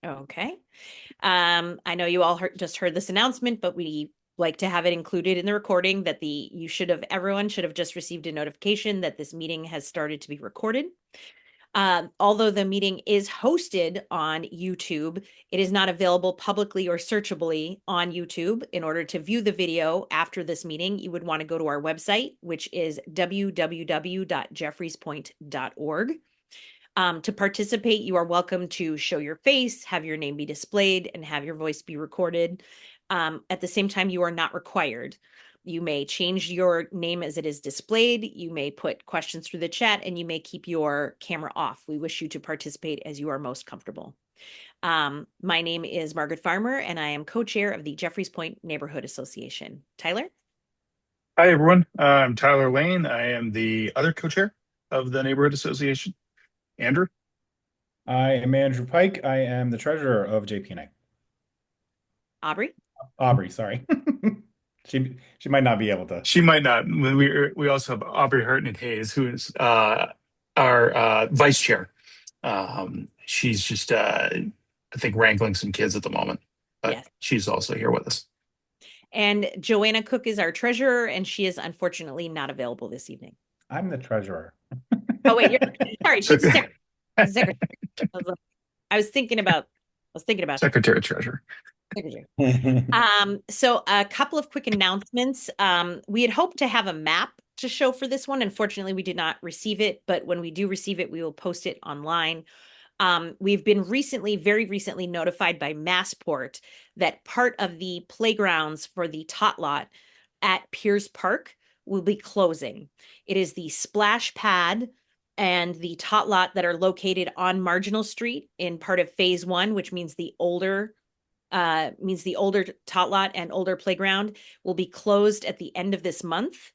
Okay. I know you all just heard this announcement, but we like to have it included in the recording that everyone should have just received a notification that this meeting has started to be recorded. Although the meeting is hosted on YouTube, it is not available publicly or searchably on YouTube. In order to view the video after this meeting, you would want to go to our website, which is www.jeffreyspoint.org. To participate, you are welcome to show your face, have your name be displayed, and have your voice be recorded. At the same time, you are not required. You may change your name as it is displayed. You may put questions through the chat, and you may keep your camera off. We wish you to participate as you are most comfortable. My name is Margaret Farmer, and I am co-chair of the Jeffreys Point Neighborhood Association. Tyler? Hi, everyone. I'm Tyler Lane. I am the other co-chair of the Neighborhood Association. Andrew? I am Andrew Pike. I am the treasurer of JPNA. Aubrey? Aubrey, sorry. She might not be able to. She might not. We also have Aubrey Hartnett Hayes, who is our vice chair. She's just, I think, wrangling some kids at the moment, but Yes. she's also here with us. And Joanna Cook is our treasurer, and she is unfortunately not available this evening. I'm the treasurer. Oh, wait, sorry, she's secretary. I was thinking about Secretary Treasurer. secretary. So a couple of quick announcements. We had hoped to have a map to show for this one. Unfortunately, we did not receive it, but when we do receive it, we will post it online. We've been very recently notified by Massport that part of the playgrounds for the tot lot at Pierce Park will be closing. It is the splash pad and the tot lot that are located on Marginal Street in part of phase 1, which means the older tot lot and older playground will be closed at the end of this month.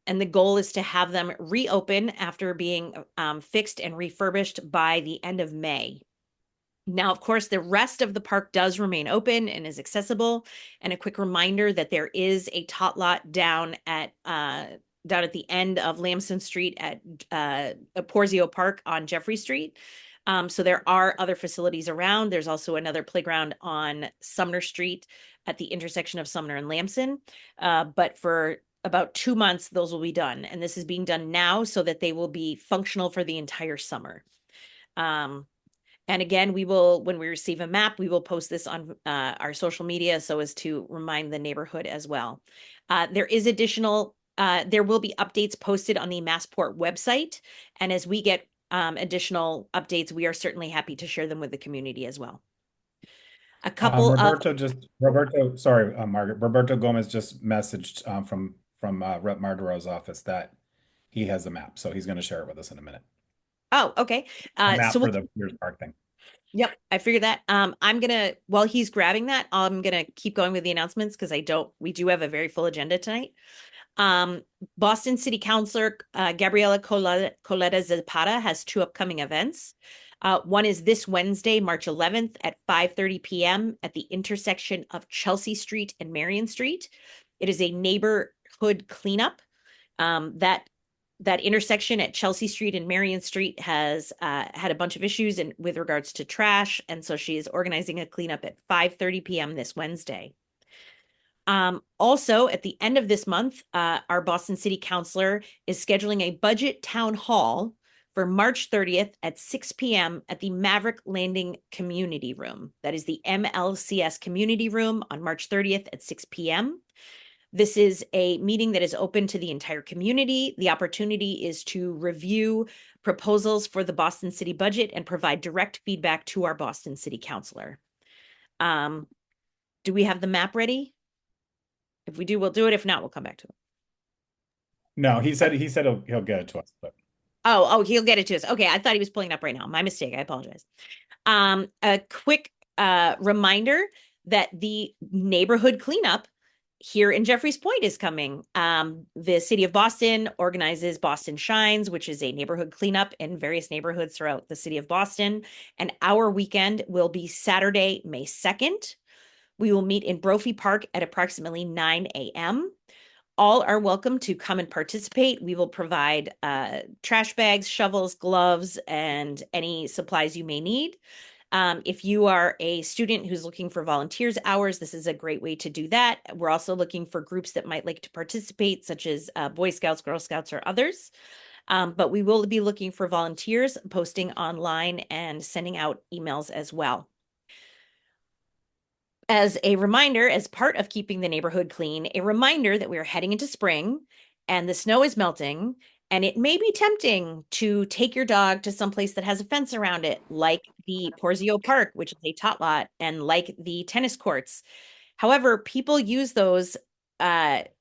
And the goal is to have them reopen after being fixed and refurbished by the end of May. Now, of course, the rest of the park does remain open and is accessible. And a quick reminder that there is a tot lot down at the end of Lamson Street at Porzio Park on Jeffrey Street. So there are other facilities around. There's also another playground on Sumner Street at the intersection of Sumner and Lamson. But for about 2 months, those will be done. And this is being done now so that they will be functional for the entire summer. And again, when we receive a map, we will post this on our social media so as to remind the neighborhood as well. There will be updates posted on the Massport website. And as we get additional updates, we are certainly happy to share them with the community as well. Margaret. Roberto Gomez just messaged from Rep Mardero's office that he has a map, so he's going to share it with us in a minute. Oh, okay. Map for the Pierce Park thing. Yep, I figured that. While he's grabbing that, I'm gonna keep going with the announcements because we do have a very full agenda tonight. Boston City Councilor Gabriela Coletta Zapata has 2 upcoming events. One is this Wednesday, March 11th at 5:30 p.m. at the intersection of Chelsea Street and Marion Street. It is a neighborhood cleanup. That intersection at Chelsea Street and Marion Street has had a bunch of issues with regards to trash, and so she is organizing a cleanup at 5:30 p.m. this Wednesday. Also, at the end of this month, our Boston City Councilor is scheduling a budget town hall for March 30th at 6 p.m. at the Maverick Landing Community Room. That is the MLCS Community Room on March 30th at 6 p.m. This is a meeting that is open to the entire community. The opportunity is to review proposals for the Boston City budget and provide direct feedback to our Boston City Councilor. Do we have the map ready? If we do, we'll do it. If not, we'll come back to it. No, he said he'll get it to us. But... Oh, he'll get it to us. Okay, I thought he was pulling it up right now. My mistake. I apologize. A quick reminder that the neighborhood cleanup here in Jeffreys Point is coming. The city of Boston organizes Boston Shines, which is a neighborhood cleanup in various neighborhoods throughout the city of Boston. And our weekend will be Saturday, May 2nd. We will meet in Brophy Park at approximately 9 a.m. All are welcome to come and participate. We will provide trash bags, shovels, gloves, and any supplies you may need. If you are a student who's looking for volunteers hours, this is a great way to do that. We're also looking for groups that might like to participate, such as Boy Scouts, Girl Scouts, or others. But we will be looking for volunteers, posting online and sending out emails as well. As a reminder, as part of keeping the neighborhood clean, a reminder that we are heading into spring and the snow is melting, and it may be tempting to take your dog to some place that has a fence around it, like the Porzio Park, which is a tot lot, and like the tennis courts. However, people use those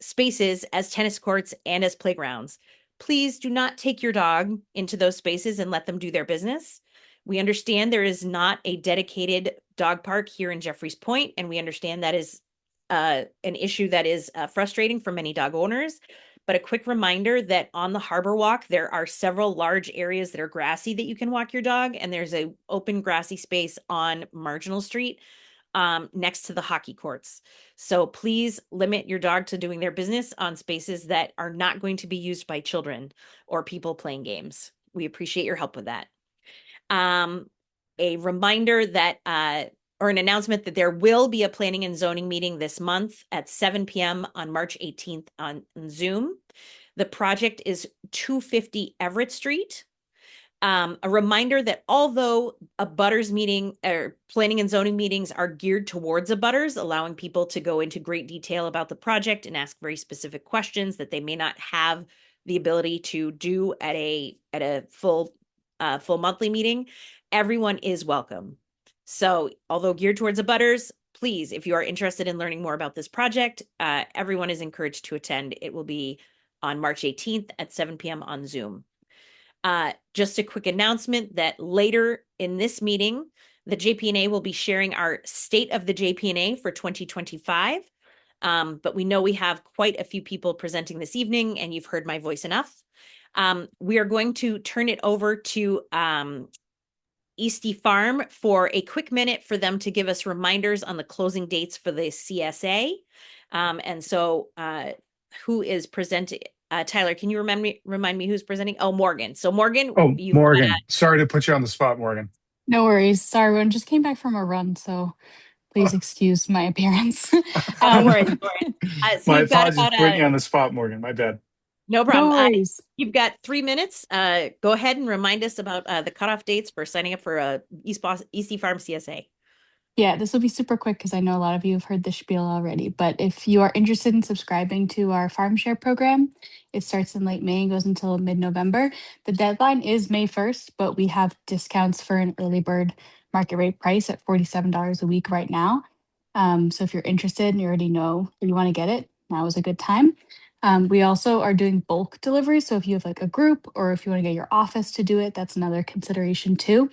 spaces as tennis courts and as playgrounds. Please do not take your dog into those spaces and let them do their business. We understand there is not a dedicated dog park here in Jeffries Point, and we understand that is an issue that is frustrating for many dog owners. But a quick reminder that on the Harbor Walk, there are several large areas that are grassy that you can walk your dog, and there's a open grassy space on Marginal Street next to the hockey courts. So please limit your dog to doing their business on spaces that are not going to be used by children or people playing games. We appreciate your help with that. A reminder that or an announcement that there will be a planning and zoning meeting this month at 7 p.m. on March 18th on Zoom. The project is 250 Everett Street. A reminder that although a butters meeting or planning and zoning meetings are geared towards a butters, allowing people to go into great detail about the project and ask very specific questions that they may not have the ability to do at a full monthly meeting, everyone is welcome. So although geared towards a butters, please, if you are interested in learning more about this project, everyone is encouraged to attend. It will be on March 18th at 7 p.m. on Zoom. Just a quick announcement that later in this meeting, the JPNA will be sharing our state of the JPNA for 2025. But we know we have quite a few people presenting this evening, and you've heard my voice enough. We are going to turn it over to Eastie Farm for a quick minute for them to give us reminders on the closing dates for the CSA. And so who is presenting? Tyler, can you remind me who's presenting? Oh, Morgan. So Morgan, Oh, Morgan. Sorry to put you on the spot, Morgan. No worries. Sorry, everyone. Just came back from a run, so please excuse my appearance. No worries. So My you've got apologies for putting you on the spot, Morgan. My bad. No problem. No worries. You've got 3 minutes. Go ahead and remind us about the cutoff dates for signing up for Eastie Farm CSA. Yeah, this will be super quick because I know a lot of you have heard the spiel already. But if you are interested in subscribing to our Farm Share program, it starts in late May and goes until mid-November. The deadline is May 1st, but we have discounts for an early bird market rate price at $47 a week right now. So if you're interested and you already know you want to get it, now is a good time. We also are doing bulk delivery. So if you have like a group or if you want to get your office to do it, that's another consideration too.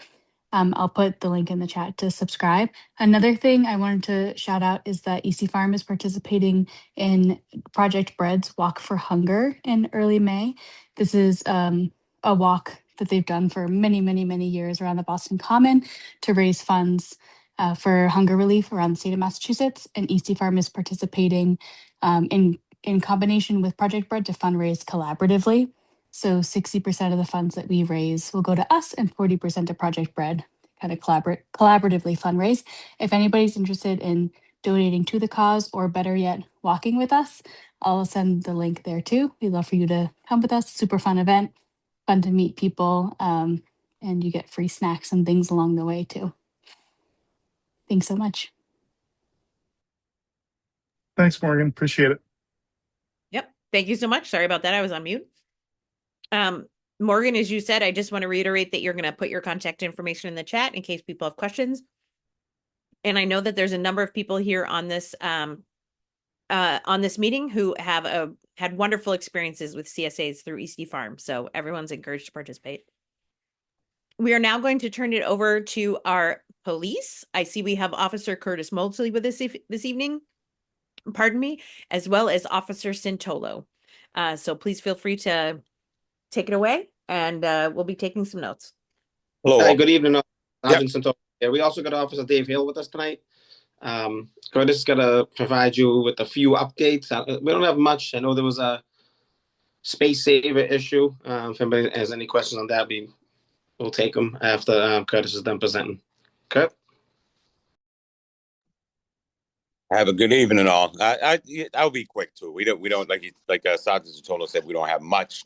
I'll put the link in the chat to subscribe. Another thing I wanted to shout out is that EC Farm is participating in Project Bread's Walk for Hunger in early May. This is a walk that they've done for many, many, many years around the Boston Common to raise funds for hunger relief around the state of Massachusetts. And EC Farm is participating in combination with Project Bread to fundraise collaboratively. So 60% of the funds that we raise will go to us and 40% to Project Bread, kind of collaboratively fundraise. If anybody's interested in donating to the cause or better yet, walking with us, I'll send the link there too. We'd love for you to come with us. Super fun event, fun to meet people, and you get free snacks and things along the way too. Thanks so much. Thanks, Morgan. Appreciate it. Yep. Thank you so much. Sorry about that. I was on mute. Morgan, as you said, I just want to reiterate that you're going to put your contact information in the chat in case people have questions. And I know that there's a number of people here on this meeting who have had wonderful experiences with CSAs through Eastie Farm. So everyone's encouraged to participate. We are now going to turn it over to our police. I see we have Officer Curtis Mosley with us this evening, pardon me, as well as Officer Sintolo. So please feel free to take it away, and we'll be taking some notes. Hello. Hi, good evening. Yeah, we also got Officer Dave Hill with us tonight. Curtis is going to provide you with a few updates. We don't have much. I know there was a space saver issue. If anybody has any questions on that, we'll take them after Curtis is done presenting. Kurt? Have a good evening, all. I'll be quick too. We don't like Sergeant Sotolo said. We don't have much.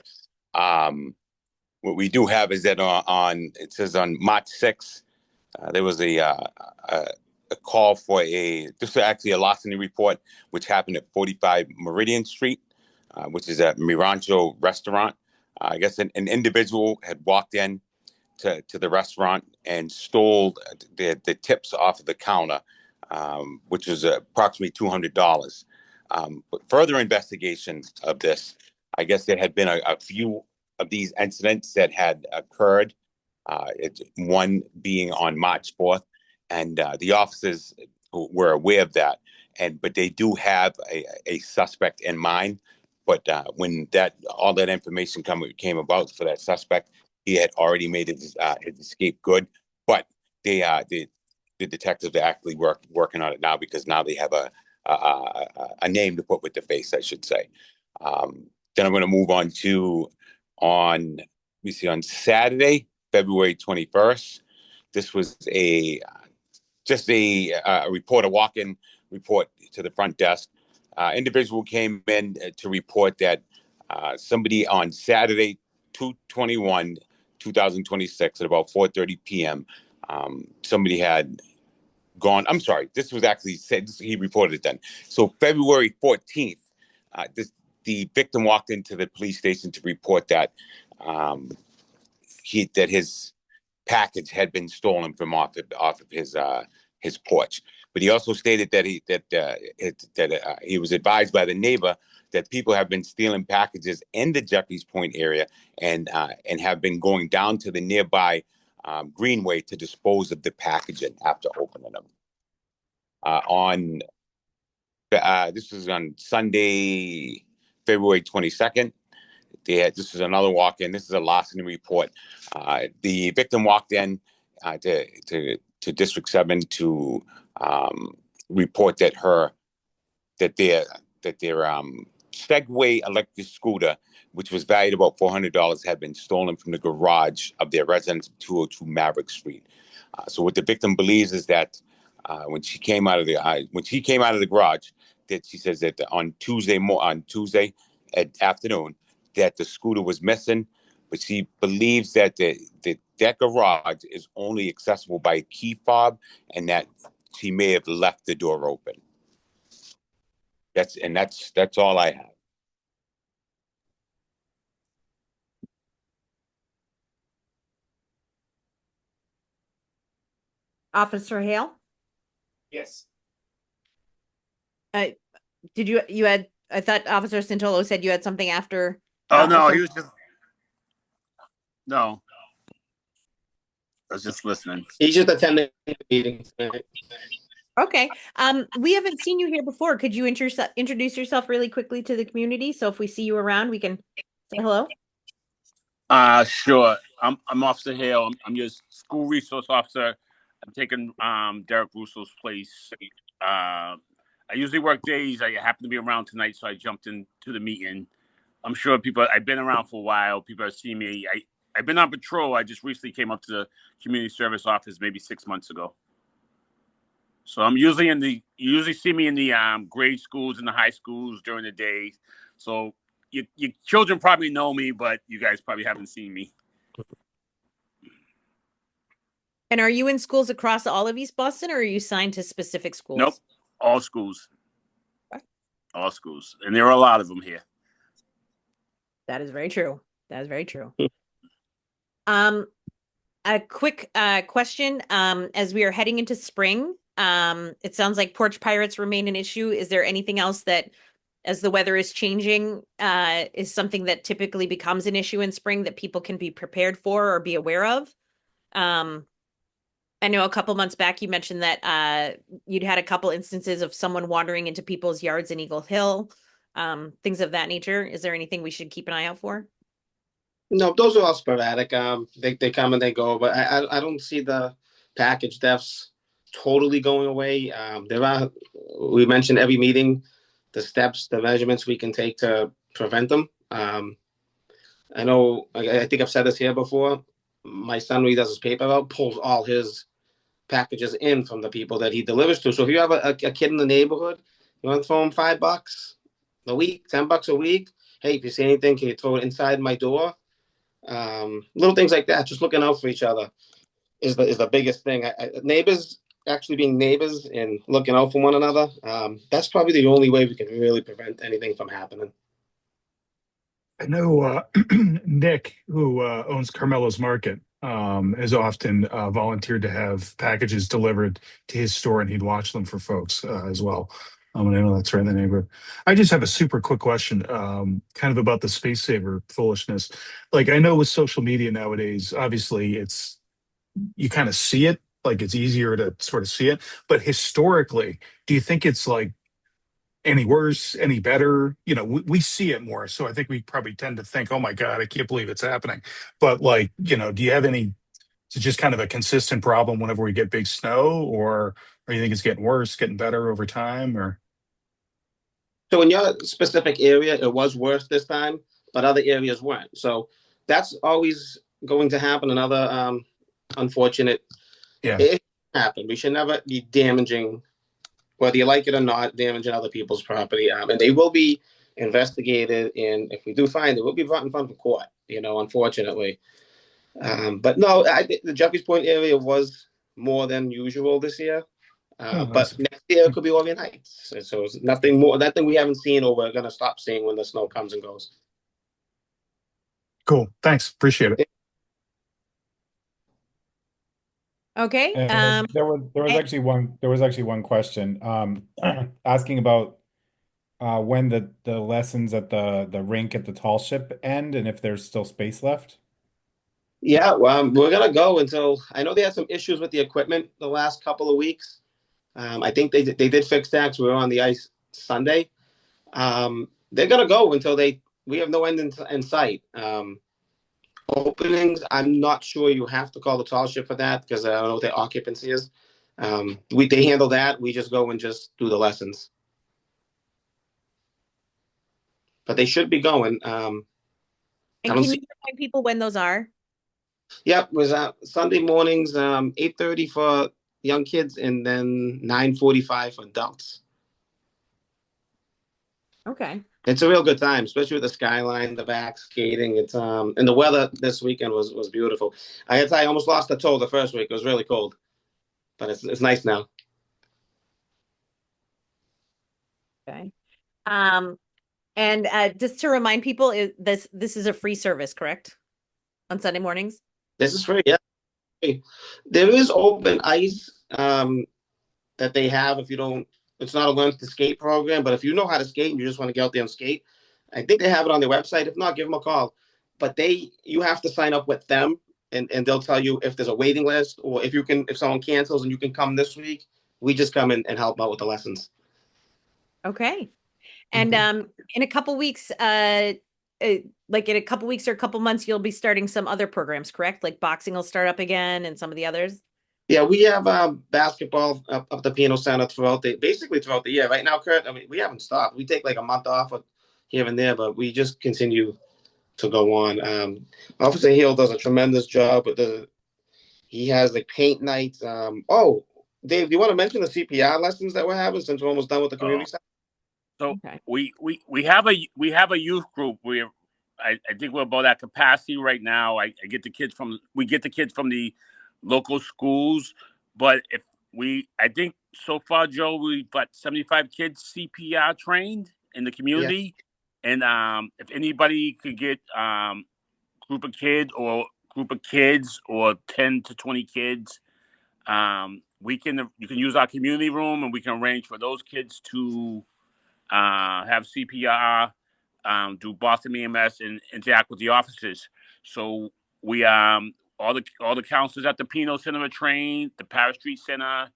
What we do have is that on it says on March 6th, there was a call for this is actually a larceny report, which happened at 45 Meridian Street, which is a Mirancho restaurant. I guess an individual had walked in to the restaurant and stole the tips off of the counter, which was approximately $200. But further investigation of this, I guess there had been a few of these incidents that had occurred. One being on March 4th, and the officers were aware of that, but they do have a suspect in mind. But when all that information came about for that suspect, he had already made his escape good. But the detectives are actually working on it now, because now they have a name to put with the face, I should say. Then I'm going to move on Saturday, February 21st. This was just a reporter walk-in report to the front desk. Individual came in to report that somebody on Saturday, 2/21/2026 at about 4:30 p.m. Somebody had gone. I'm sorry. This was actually said. He reported it then. So February 14th, the victim walked into the police station to report that that his package had been stolen from off of his porch. But he also stated that he was advised by the neighbor that people have been stealing packages in the Jeffreys Point area and have been going down to the nearby Greenway to dispose of the packaging after opening them. This was on Sunday, February 22nd. This is another walk-in. This is a larceny report. The victim walked in to District 7 to report that their Segway electric scooter, which was valued about $400, had been stolen from the garage of their residence at 202 Maverick Street. So what the victim believes is that when she came out of the garage, that she says that on Tuesday afternoon, that the scooter was missing, but she believes that that garage is only accessible by a key fob, and that she may have left the door open. That's all I have. Officer Hale? Yes. I thought Officer Santolo said you had something after. Oh, no, Officer- he was just, no. I was just listening. He's just attending the meeting tonight. Okay. We haven't seen you here before. Could you introduce yourself really quickly to the community? So if we see you around, we can say hello. Sure. I'm Officer Hale. I'm your school resource officer. I'm taking Derek Russo's place. I usually work days. I happen to be around tonight, so I jumped into the meeting. I'm sure I've been around for a while. People have seen me. I've been on patrol. I just recently came up to the community service office maybe 6 months ago. So I'm usually you usually see me in the grade schools and the high schools during the day. So your children probably know me, but you guys probably haven't seen me. And are you in schools across all of East Boston, or are you assigned to specific schools? Nope. All schools. Okay. All schools. And there are a lot of them here. That is very true. That is very true. A quick question. As we are heading into spring, it sounds like porch pirates remain an issue. Is there anything else that, as the weather is changing, is something that typically becomes an issue in spring that people can be prepared for or be aware of? I know a couple months back you mentioned that you'd had a couple instances of someone wandering into people's yards in Eagle Hill, things of that nature. Is there anything we should keep an eye out for? No, those are all sporadic. They come and they go, but I don't see the package thefts totally going away. We mentioned every meeting, the steps, the measurements we can take to prevent them. I know, I think I've said this here before. My son, when he does his paper out, pulls all his packages in from the people that he delivers to. So if you have a kid in the neighborhood, you want to throw him $5 a week, $10 a week. Hey, if you see anything, can you throw it inside my door? Little things like that. Just looking out for each other is the biggest thing. Neighbors actually being neighbors and looking out for one another. That's probably the only way we can really prevent anything from happening. I know Nick, who owns Carmelo's Market, has often volunteered to have packages delivered to his store, and he'd watch them for folks as well. And I know that's right in the neighborhood. I just have a super quick question, kind of about the space saver foolishness. Like, I know with social media nowadays, obviously you kind of see it, like it's easier to sort of see it. But historically, do you think it's like any worse, any better? You know, we see it more. So I think we probably tend to think, oh my God, I can't believe it's happening. But like, you know, do you have any, is it just kind of a consistent problem whenever we get big snow, or you think it's getting worse, getting better over time, or? So in your specific area, it was worse this time, but other areas weren't. So that's always going to happen. Another unfortunate. Yeah. It happened. We should never be damaging, whether you like it or not, damaging other people's property. And they will be investigated. And if we do find it, we'll be brought in front of court, you know, unfortunately. But no, I think the Jeffries Point area was more than usual this year. But next year it could be Orient Heights. So it's nothing more, nothing we haven't seen or we're going to stop seeing when the snow comes and goes. Cool. Thanks. Appreciate it. Okay. And there was actually one question asking about when the lessons at the rink at the Tall Ship end and if there's still space left. Yeah, well, we're gonna go until, I know they had some issues with the equipment the last couple of weeks. I think they did fix that because we were on the ice Sunday. They're gonna go until we have no end in sight. Openings, I'm not sure. You have to call the Tall Ship for that because I don't know what their occupancy is. They handle that. We just go and just do the lessons. But they should be going. and can you remind people when those are? Yep, was Sunday mornings, 8:30 for young kids, and then 9:45 for adults. Okay. It's a real good time, especially with the skyline, the back skating. It's and the weather this weekend was beautiful. I had to, I almost lost a toe the first week. It was really cold, but it's nice now. Okay. And just to remind people, this is a free service, correct? On Sunday mornings? This is free, yeah. There is open ice that they have if you don't, it's not a learn to skate program, but if you know how to skate and you just want to get out there and skate, I think they have it on their website. If not, give them a call. But you have to sign up with them and they'll tell you if there's a waiting list or if someone cancels and you can come this week, we just come in and help out with the lessons. Okay. And in a couple weeks, like in a couple weeks or a couple months, you'll be starting some other programs, correct? Like boxing will start up again and some of the others. Yeah, we have basketball up the Piano Center throughout the year. Right now, Kurt, I mean, we haven't stopped. We take like a month off here and there, but we just continue to go on. Officer Hill does a tremendous job with he has like paint nights. Oh, Dave, do you want to mention the CPR lessons that we're having since we're almost done with the community center? So okay. we have a youth group where I think we're about at capacity right now. We get the kids from the local schools, but I think so far, Joe, we've got 75 kids CPR trained in the community. Yeah. And if anybody could get group of kids or 10 to 20 kids, you can use our community room and we can arrange for those kids to have CPR, do Boston EMS, and interact with the officers. So we all the counselors at the Pino Center are trained. The Paris Street Center,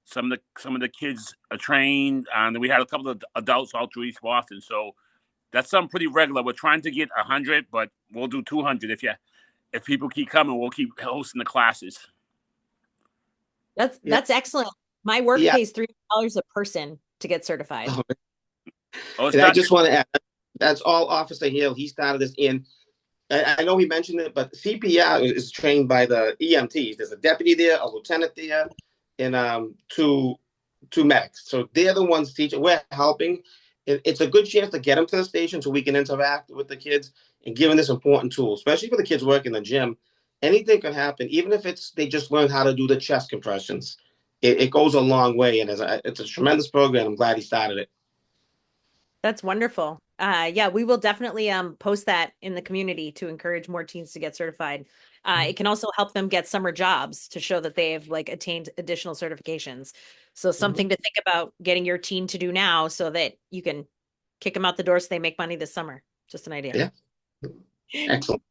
some of the kids are trained, and we had a couple of adults all through East Boston. So that's something pretty regular. We're trying to get 100, but we'll do 200 if people keep coming. We'll keep hosting the classes. That's excellent. My work pays $3 a person to get certified. And I just want to add, that's all Officer Hill. He started this in. I know he mentioned it, but CPR is trained by the EMTs. There's a deputy there, a lieutenant there, and two medics. So they're the ones teaching. We're helping. It's a good chance to get them to the station so we can interact with the kids and give them this important tool, especially for the kids working in the gym. Anything can happen, even if it's they just learn how to do the chest compressions. It goes a long way, and it's a tremendous program. I'm glad he started it. That's wonderful. Yeah, we will definitely post that in the community to encourage more teens to get certified. It can also help them get summer jobs to show that they have like attained additional certifications. So something to think about getting your teen to do now so that you can kick them out the door so they make money this summer. Just an idea. Yeah. Excellent.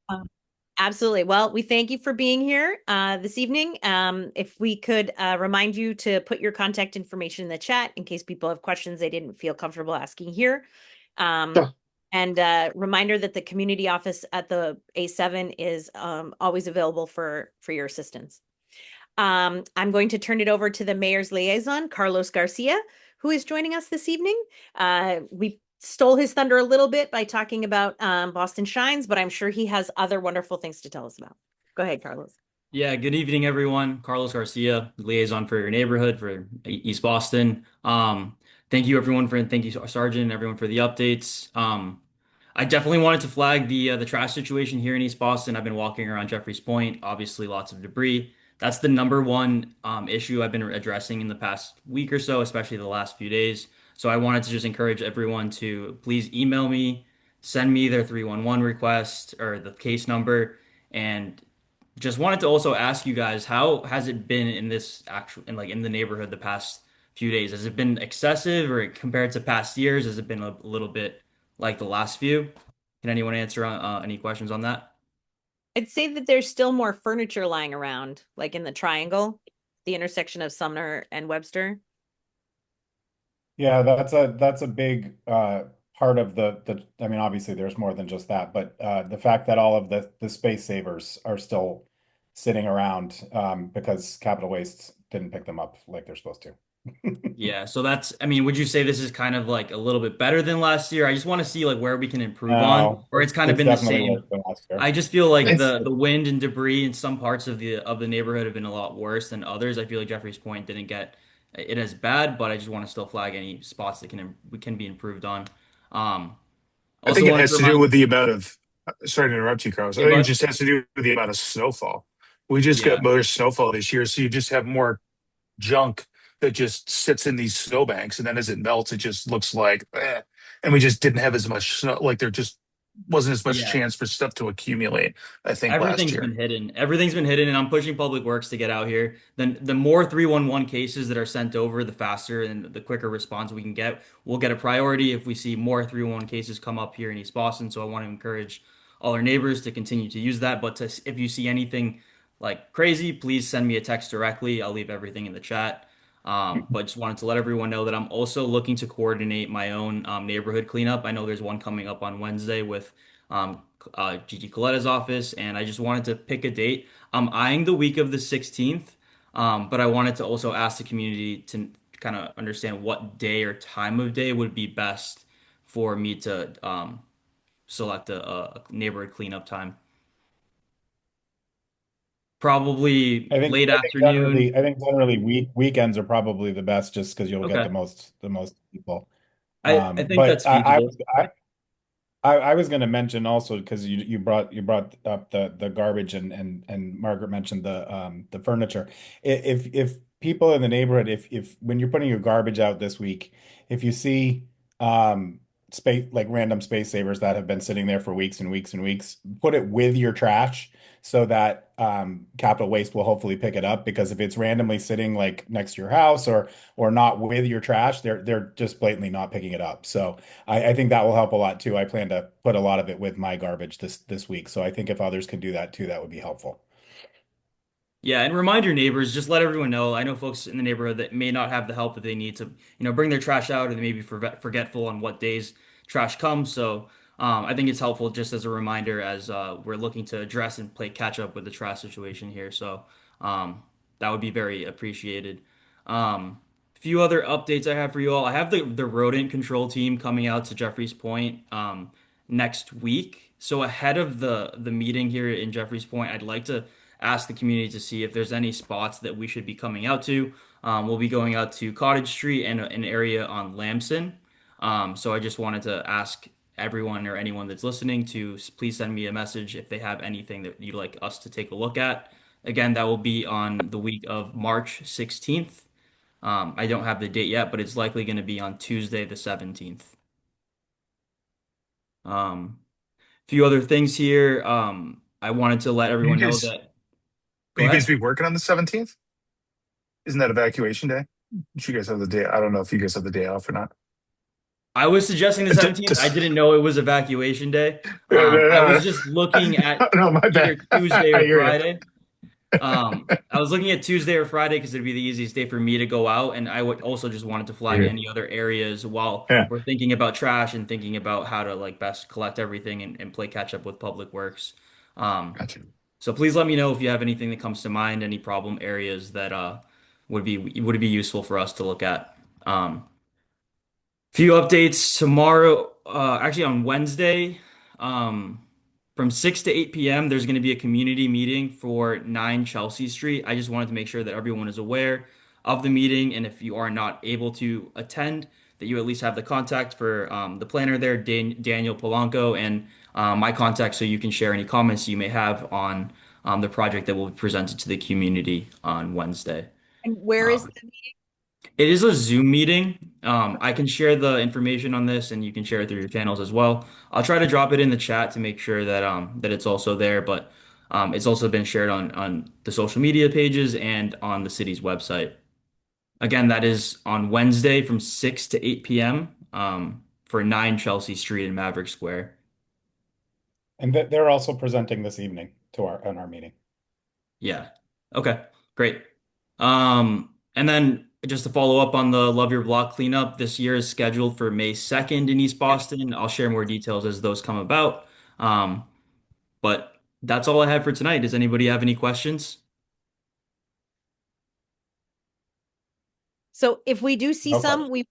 Absolutely. Well, we thank you for being here this evening. If we could remind you to put your contact information in the chat in case people have questions they didn't feel comfortable asking here. Sure. And reminder that the community office at the A7 is always available for your assistance. I'm going to turn it over to the mayor's liaison, Carlos Garcia, who is joining us this evening. We stole his thunder a little bit by talking about Boston Shines, but I'm sure he has other wonderful things to tell us about. Go ahead, Carlos. Yeah, good evening, everyone. Carlos Garcia, liaison for your neighborhood for East Boston. Thank you, everyone, thank you, Sergeant, and everyone for the updates. I definitely wanted to flag the trash situation here in East Boston. I've been walking around Jeffries Point, obviously lots of debris. That's the number one issue I've been addressing in the past week or so, especially the last few days. So I wanted to just encourage everyone to please email me, send me their 311 request or the case number, and just wanted to also ask you guys, how has it been in in the neighborhood the past few days? Has it been excessive or compared to past years? Has it been a little bit like the last few? Can anyone answer any questions on that? I'd say that there's still more furniture lying around, like in the triangle, the intersection of Sumner and Webster. Yeah, that's a big part of the I mean, obviously there's more than just that, but the fact that all of the space savers are still sitting around because Capital Waste didn't pick them up like they're supposed to. Yeah, so I mean, would you say this is kind of like a little bit better than last year? I just want to see like where we can improve on, No, or it's kind of it's been the definitely same. worse than last year. I just feel like It's the wind and debris in some parts of the neighborhood have been a lot worse than others. I feel like Jeffries Point didn't get it as bad, but I just want to still flag any spots that can be improved on. Um, I Also think it wanted has to to do remind, with the amount of, sorry to interrupt you, Carlos. I yeah, think it but just has to do with the amount of snowfall. We just yeah, got more snowfall this year, so you just have more junk that just sits in these snowbanks, and then as it melts, it just looks like, and we just didn't have as much snow. Like there just wasn't as much yeah. chance for stuff to accumulate. I think last Everything's been year. hidden. Everything's been hidden, and I'm pushing Public Works to get out here. Then the more 311 cases that are sent over, the faster and the quicker response we can get. We'll get a priority if we see more 311 cases come up here in East Boston. So I want to encourage all our neighbors to continue to use that. But if you see anything like crazy, please send me a text directly. I'll leave everything in the chat. But just wanted to let everyone know that I'm also looking to coordinate my own neighborhood cleanup. I know there's one coming up on Wednesday with um, Gigi Coletta's office, and I just wanted to pick a date. I'm eyeing the week of the 16th, but I wanted to also ask the community to kind of understand what day or time of day would be best for me to select a neighborhood cleanup time. Probably late afternoon. I think generally weekends are probably the best just because you'll get Okay. the most people. I think But that's feasible. I was going to mention also because you brought up the garbage and Margaret mentioned the furniture. If people in the neighborhood, if when you're putting your garbage out this week, if you see space like random space savers that have been sitting there for weeks and weeks and weeks, put it with your trash so that Capital Waste will hopefully pick it up. Because if it's randomly sitting like next to your house or not with your trash, they're just blatantly not picking it up. So I think that will help a lot too. I plan to put a lot of it with my garbage this week. So I think if others can do that too, that would be helpful. Yeah, and remind your neighbors, just let everyone know. I know folks in the neighborhood that may not have the help that they need to, bring their trash out, or they may be forgetful on what days trash comes. So I think it's helpful just as a reminder as we're looking to address and play catch up with the trash situation here. So that would be very appreciated. Few other updates I have for you all. I have the rodent control team coming out to Jeffries Point next week. So ahead of the meeting here in Jeffries Point, I'd like to ask the community to see if there's any spots that we should be coming out to. We'll be going out to Cottage Street and an area on Lamson. So I just wanted to ask everyone or anyone that's listening to please send me a message if they have anything that you'd like us to take a look at. Again, that will be on the week of March 16th. I don't have the date yet, but it's likely going to be on Tuesday the 17th. Few other things here. I wanted to let everyone know that. Will you guys be working on the 17th? Isn't that evacuation day? You guys have the day. I don't know if you guys have the day off or not. I was suggesting the 17th. I didn't know it was evacuation day. I was just looking at no, my bad. either Tuesday or Friday. I was looking at Tuesday or Friday because it'd be the easiest day for me to go out, and I would also just wanted to flag any other areas while we're thinking about trash and thinking about how to like best collect everything and play catch up with Public Works. Gotcha. So please let me know if you have anything that comes to mind, any problem areas that would be useful for us to look at. Few updates tomorrow, actually on Wednesday, from 6 to 8 p.m. There's going to be a community meeting for 9 Chelsea Street. I just wanted to make sure that everyone is aware of the meeting, and if you are not able to attend, that you at least have the contact for the planner there, Daniel Polanco, and my contact so you can share any comments you may have on the project that will be presented to the community on Wednesday. And where is the meeting? It is a Zoom meeting. I can share the information on this and you can share it through your channels as well. I'll try to drop it in the chat to make sure that that it's also there, but it's also been shared on the social media pages and on the city's website. Again, that is on Wednesday from 6 to 8 p.m. For 9 Chelsea Street in Maverick Square. And they're also presenting this evening to our meeting. Yeah. Okay, great. And then just to follow up on the Love Your Block cleanup, this year is scheduled for May 2nd in East Boston. I'll share more details as those come about. But that's all I have for tonight. Does anybody have any questions? So if we do see No some, we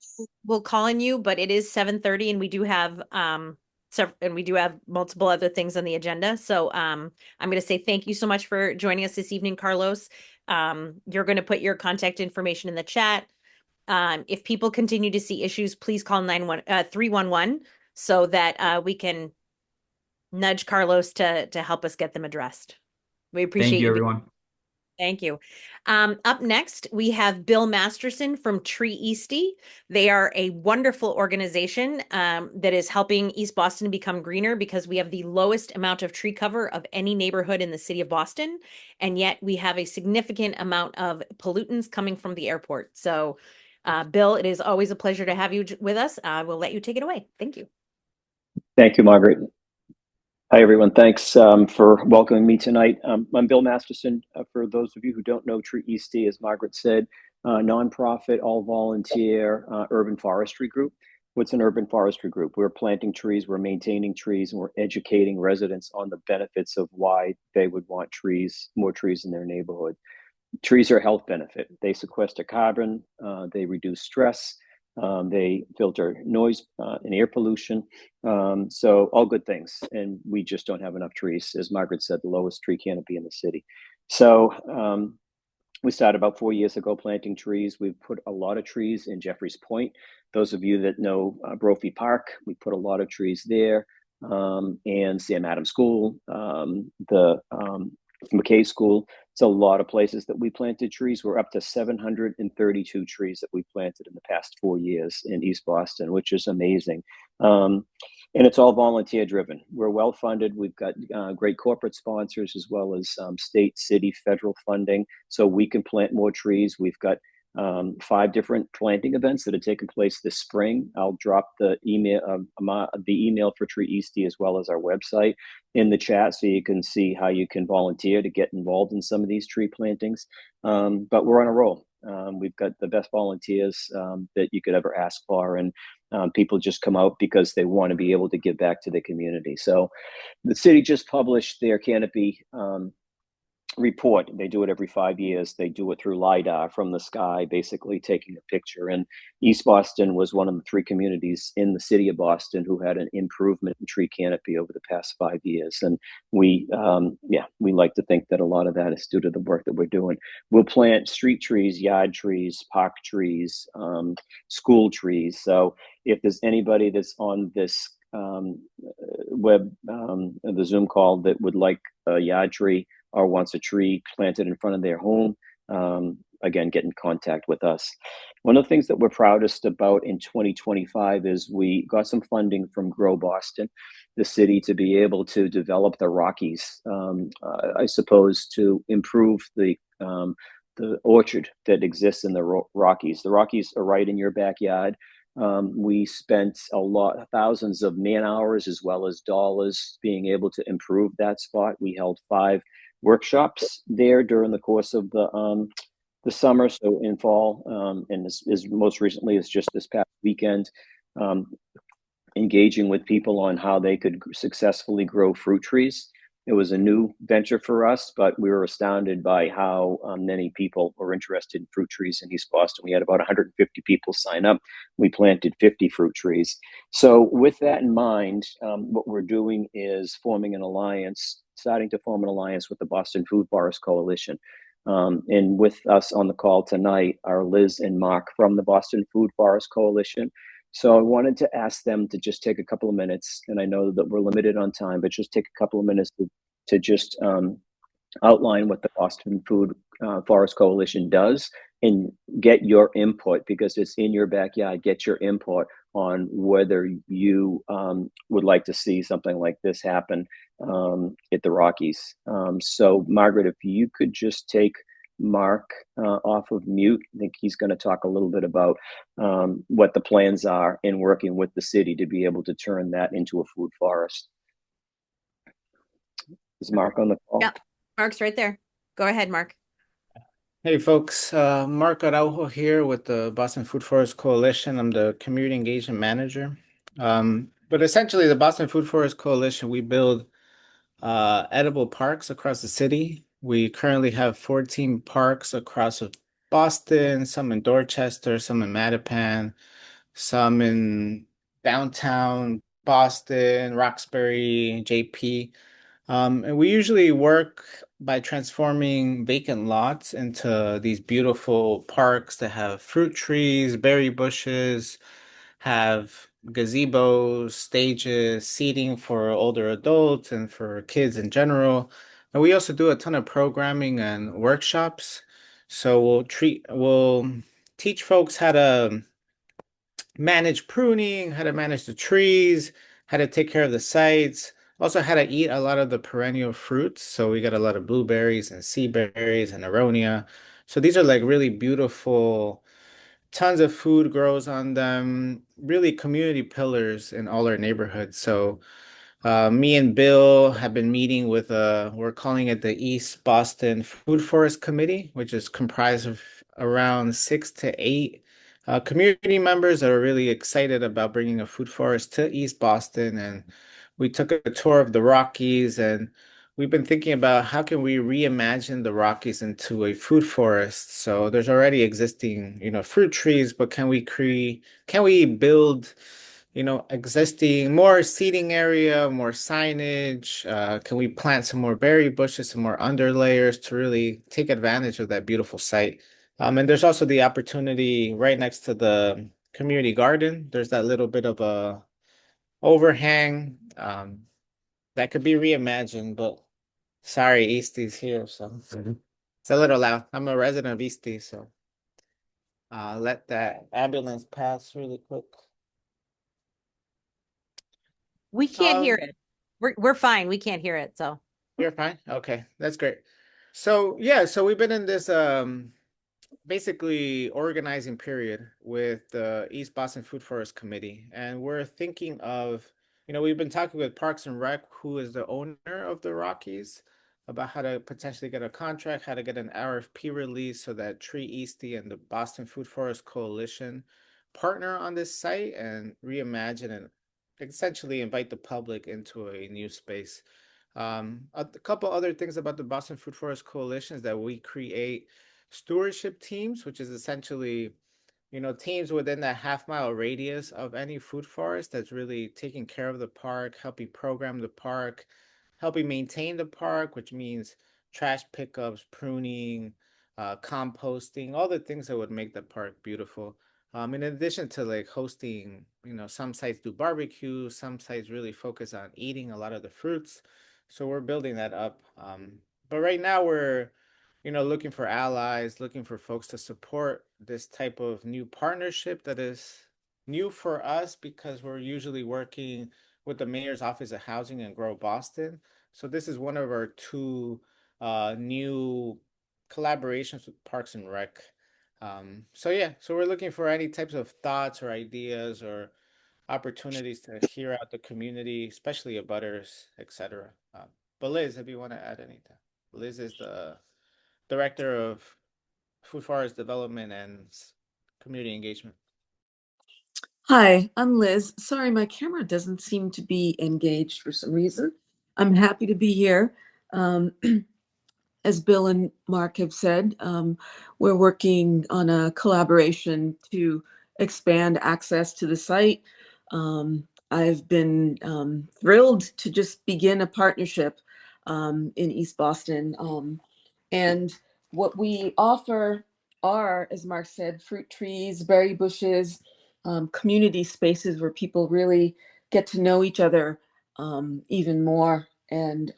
will call on you, but it is 7:30 and we do have multiple other things on the agenda. So I'm going to say thank you so much for joining us this evening, Carlos. You're going to put your contact information in the chat. If people continue to see issues, please call 311 so that we can nudge Carlos to help us get them addressed. We appreciate Thank you, everyone. Thank you. Up next, we have Bill Masterson from Tree Easty. They are a wonderful organization that is helping East Boston become greener because we have the lowest amount of tree cover of any neighborhood in the city of Boston. And yet we have a significant amount of pollutants coming from the airport. So, Bill, it is always a pleasure to have you with us. I will let you take it away. Thank you. Thank you, Margaret. Hi, everyone. Thanks for welcoming me tonight. I'm Bill Masterson. For those of you who don't know, Tree Easty, as Margaret said, nonprofit, all volunteer urban forestry group. What's an urban forestry group? We're planting trees, we're maintaining trees, and we're educating residents on the benefits of why they would want trees, more trees in their neighborhood. Trees are a health benefit. They sequester carbon, they reduce stress, they filter noise and air pollution. So all good things. And we just don't have enough trees. As Margaret said, the lowest tree canopy in the city. So we started about 4 years ago planting trees. We've put a lot of trees in Jeffries Point. Those of you that know Brophy Park, we put a lot of trees there. And Sam Adams School, the McKay School. It's a lot of places that we planted trees. We're up to 732 trees that we planted in the past 4 years in East Boston, which is amazing. And it's all volunteer driven. We're well funded. We've got great corporate sponsors as well as state, city, federal funding. So we can plant more trees. We've got 5 different planting events that are taking place this spring. I'll drop the email for Tree Easty as well as our website in the chat so you can see how you can volunteer to get involved in some of these tree plantings. But we're on a roll. We've got the best volunteers that you could ever ask for, and people just come out because they want to be able to give back to the community. So the city just published their canopy report. They do it every 5 years. They do it through LiDAR from the sky, basically taking a picture. And East Boston was one of the 3 communities in the city of Boston who had an improvement in tree canopy over the past 5 years. And we like to think that a lot of that is due to the work that we're doing. We'll plant street trees, yard trees, park trees, school trees. So if there's anybody that's on this the Zoom call that would like a yard tree or wants a tree planted in front of their home, again, get in contact with us. One of the things that we're proudest about in 2025 is we got some funding from Grow Boston, the city, to be able to develop the Rockies, I suppose, to improve the orchard that exists in the Rockies. The Rockies are right in your backyard. We spent thousands of man hours as well as dollars being able to improve that spot. We held 5 workshops there during the course of the summer, so in fall, and as most recently as just this past weekend, engaging with people on how they could successfully grow fruit trees. It was a new venture for us, but we were astounded by how many people were interested in fruit trees in East Boston. We had about 150 people sign up. We planted 50 fruit trees. So with that in mind, what we're doing is starting to form an alliance with the Boston Food Forest Coalition. And with us on the call tonight are Liz and Mark from the Boston Food Forest Coalition. So I wanted to ask them to just take a couple of minutes, and I know that we're limited on time, but just take a couple of minutes to just outline what the Boston Food Forest Coalition does and get your input, because it's in your backyard. Get your input on whether you would like to see something like this happen at the Rockies. So Margaret, if you could just take Mark off of mute. I think he's going to talk a little bit about what the plans are in working with the city to be able to turn that into a food forest. Is Mark on the call? Yeah, Mark's right there. Go ahead, Mark. Hey folks, Mark Araujo here with the Boston Food Forest Coalition. I'm the Community Engagement Manager. But essentially the Boston Food Forest Coalition, we build edible parks across the city. We currently have 14 parks across Boston, some in Dorchester, some in Mattapan, some in downtown Boston, Roxbury, JP. And we usually work by transforming vacant lots into these beautiful parks that have fruit trees, berry bushes, have gazebos, stages, seating for older adults and for kids in general. And we also do a ton of programming and workshops. So we'll teach folks how to manage pruning, how to manage the trees, how to take care of the sites, also how to eat a lot of the perennial fruits. So we got a lot of blueberries and sea berries and aronia. So these are like really beautiful, tons of food grows on them, really community pillars in all our neighborhoods. So me and Bill have been meeting with, we're calling it the East Boston Food Forest Committee, which is comprised of around 6 to 8 community members that are really excited about bringing a food forest to East Boston. And we took a tour of the Rockies, and we've been thinking about how can we reimagine the Rockies into a food forest. So there's already existing, fruit trees, but can we build, existing more seating area, more signage? Can we plant some more berry bushes, some more underlayers to really take advantage of that beautiful site? And there's also the opportunity right next to the community garden. There's that little bit of a overhang that could be reimagined, but sorry, Eastie's here, so it's a little loud. I'm a resident of Eastie, so let that ambulance pass really quick. We can't hear it. We're fine. We can't hear it. So you're fine. Okay, that's great. So yeah, so we've been in this basically organizing period with the East Boston Food Forest Committee, and we're thinking of, we've been talking with Parks and Rec, who is the owner of the Rockies, about how to potentially get a contract, how to get an RFP release so that Tree Eastie and the Boston Food Forest Coalition partner on this site and reimagine and essentially invite the public into a new space. A couple other things about the Boston Food Forest Coalition is that we create stewardship teams, which is essentially, teams within that half-mile radius of any food forest that's really taking care of the park, helping program the park, helping maintain the park, which means trash pickups, pruning, composting, all the things that would make the park beautiful. In addition to like hosting, some sites do barbecue, some sites really focus on eating a lot of the fruits. So we're building that up. But right now we're, looking for allies, looking for folks to support this type of new partnership that is new for us because we're usually working with the Mayor's Office of Housing and Grow Boston. So this is one of our two new collaborations with Parks and Rec. So we're looking for any types of thoughts or ideas or opportunities to hear out the community, especially abutters, etc. But Liz, if you want to add anything, Liz is the Director of Food Forest Development and Community Engagement. Hi, I'm Liz. Sorry, my camera doesn't seem to be engaged for some reason. I'm happy to be here. As Bill and Mark have said, we're working on a collaboration to expand access to the site. I've been thrilled to just begin a partnership in East Boston. And what we offer are, as Mark said, fruit trees, berry bushes, community spaces where people really get to know each other even more. And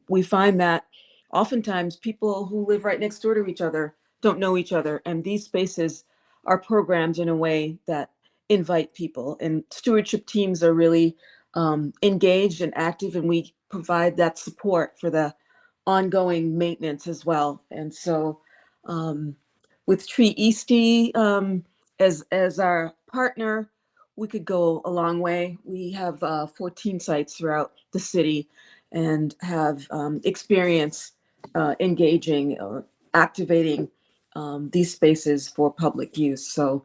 we find that oftentimes people who live right next door to each other don't know each other. And these spaces are programmed in a way that invite people. And stewardship teams are really engaged and active, and we provide that support for the ongoing maintenance as well. And so with Tree Eastie as our partner, we could go a long way. We have 14 sites throughout the city and have experience engaging or activating these spaces for public use. So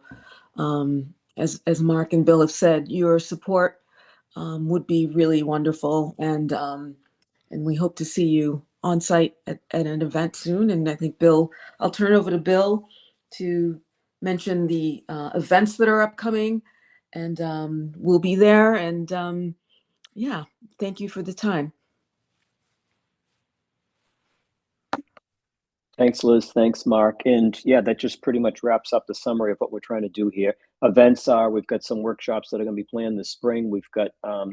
as Mark and Bill have said, your support would be really wonderful, and we hope to see you on site at an event soon. And I think Bill, I'll turn over to Bill to mention the events that are upcoming, and we'll be there. And yeah, thank you for the time. Thanks, Liz. Thanks, Mark. And yeah, that just pretty much wraps up the summary of what we're trying to do here. Events are, we've got some workshops that are going to be planned this spring. We've got 5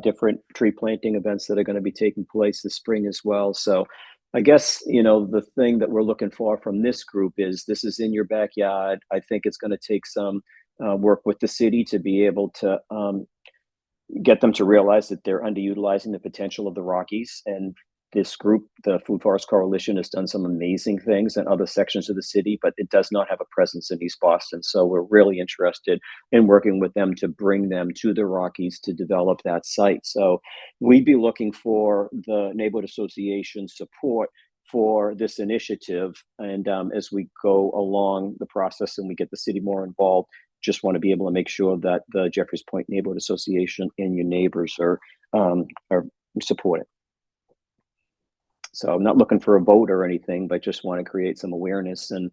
different tree planting events that are going to be taking place this spring as well. So I guess, the thing that we're looking for from this group is this is in your backyard. I think it's going to take some work with the city to be able to get them to realize that they're underutilizing the potential of the Rockies. And this group, the Food Forest Coalition, has done some amazing things in other sections of the city, but it does not have a presence in East Boston. So we're really interested in working with them to bring them to the Rockies to develop that site. So we'd be looking for the neighborhood association support for this initiative. And as we go along the process and we get the city more involved, just want to be able to make sure that the Jeffreys Point Neighborhood Association and your neighbors are supported. So I'm not looking for a vote or anything, but just want to create some awareness. And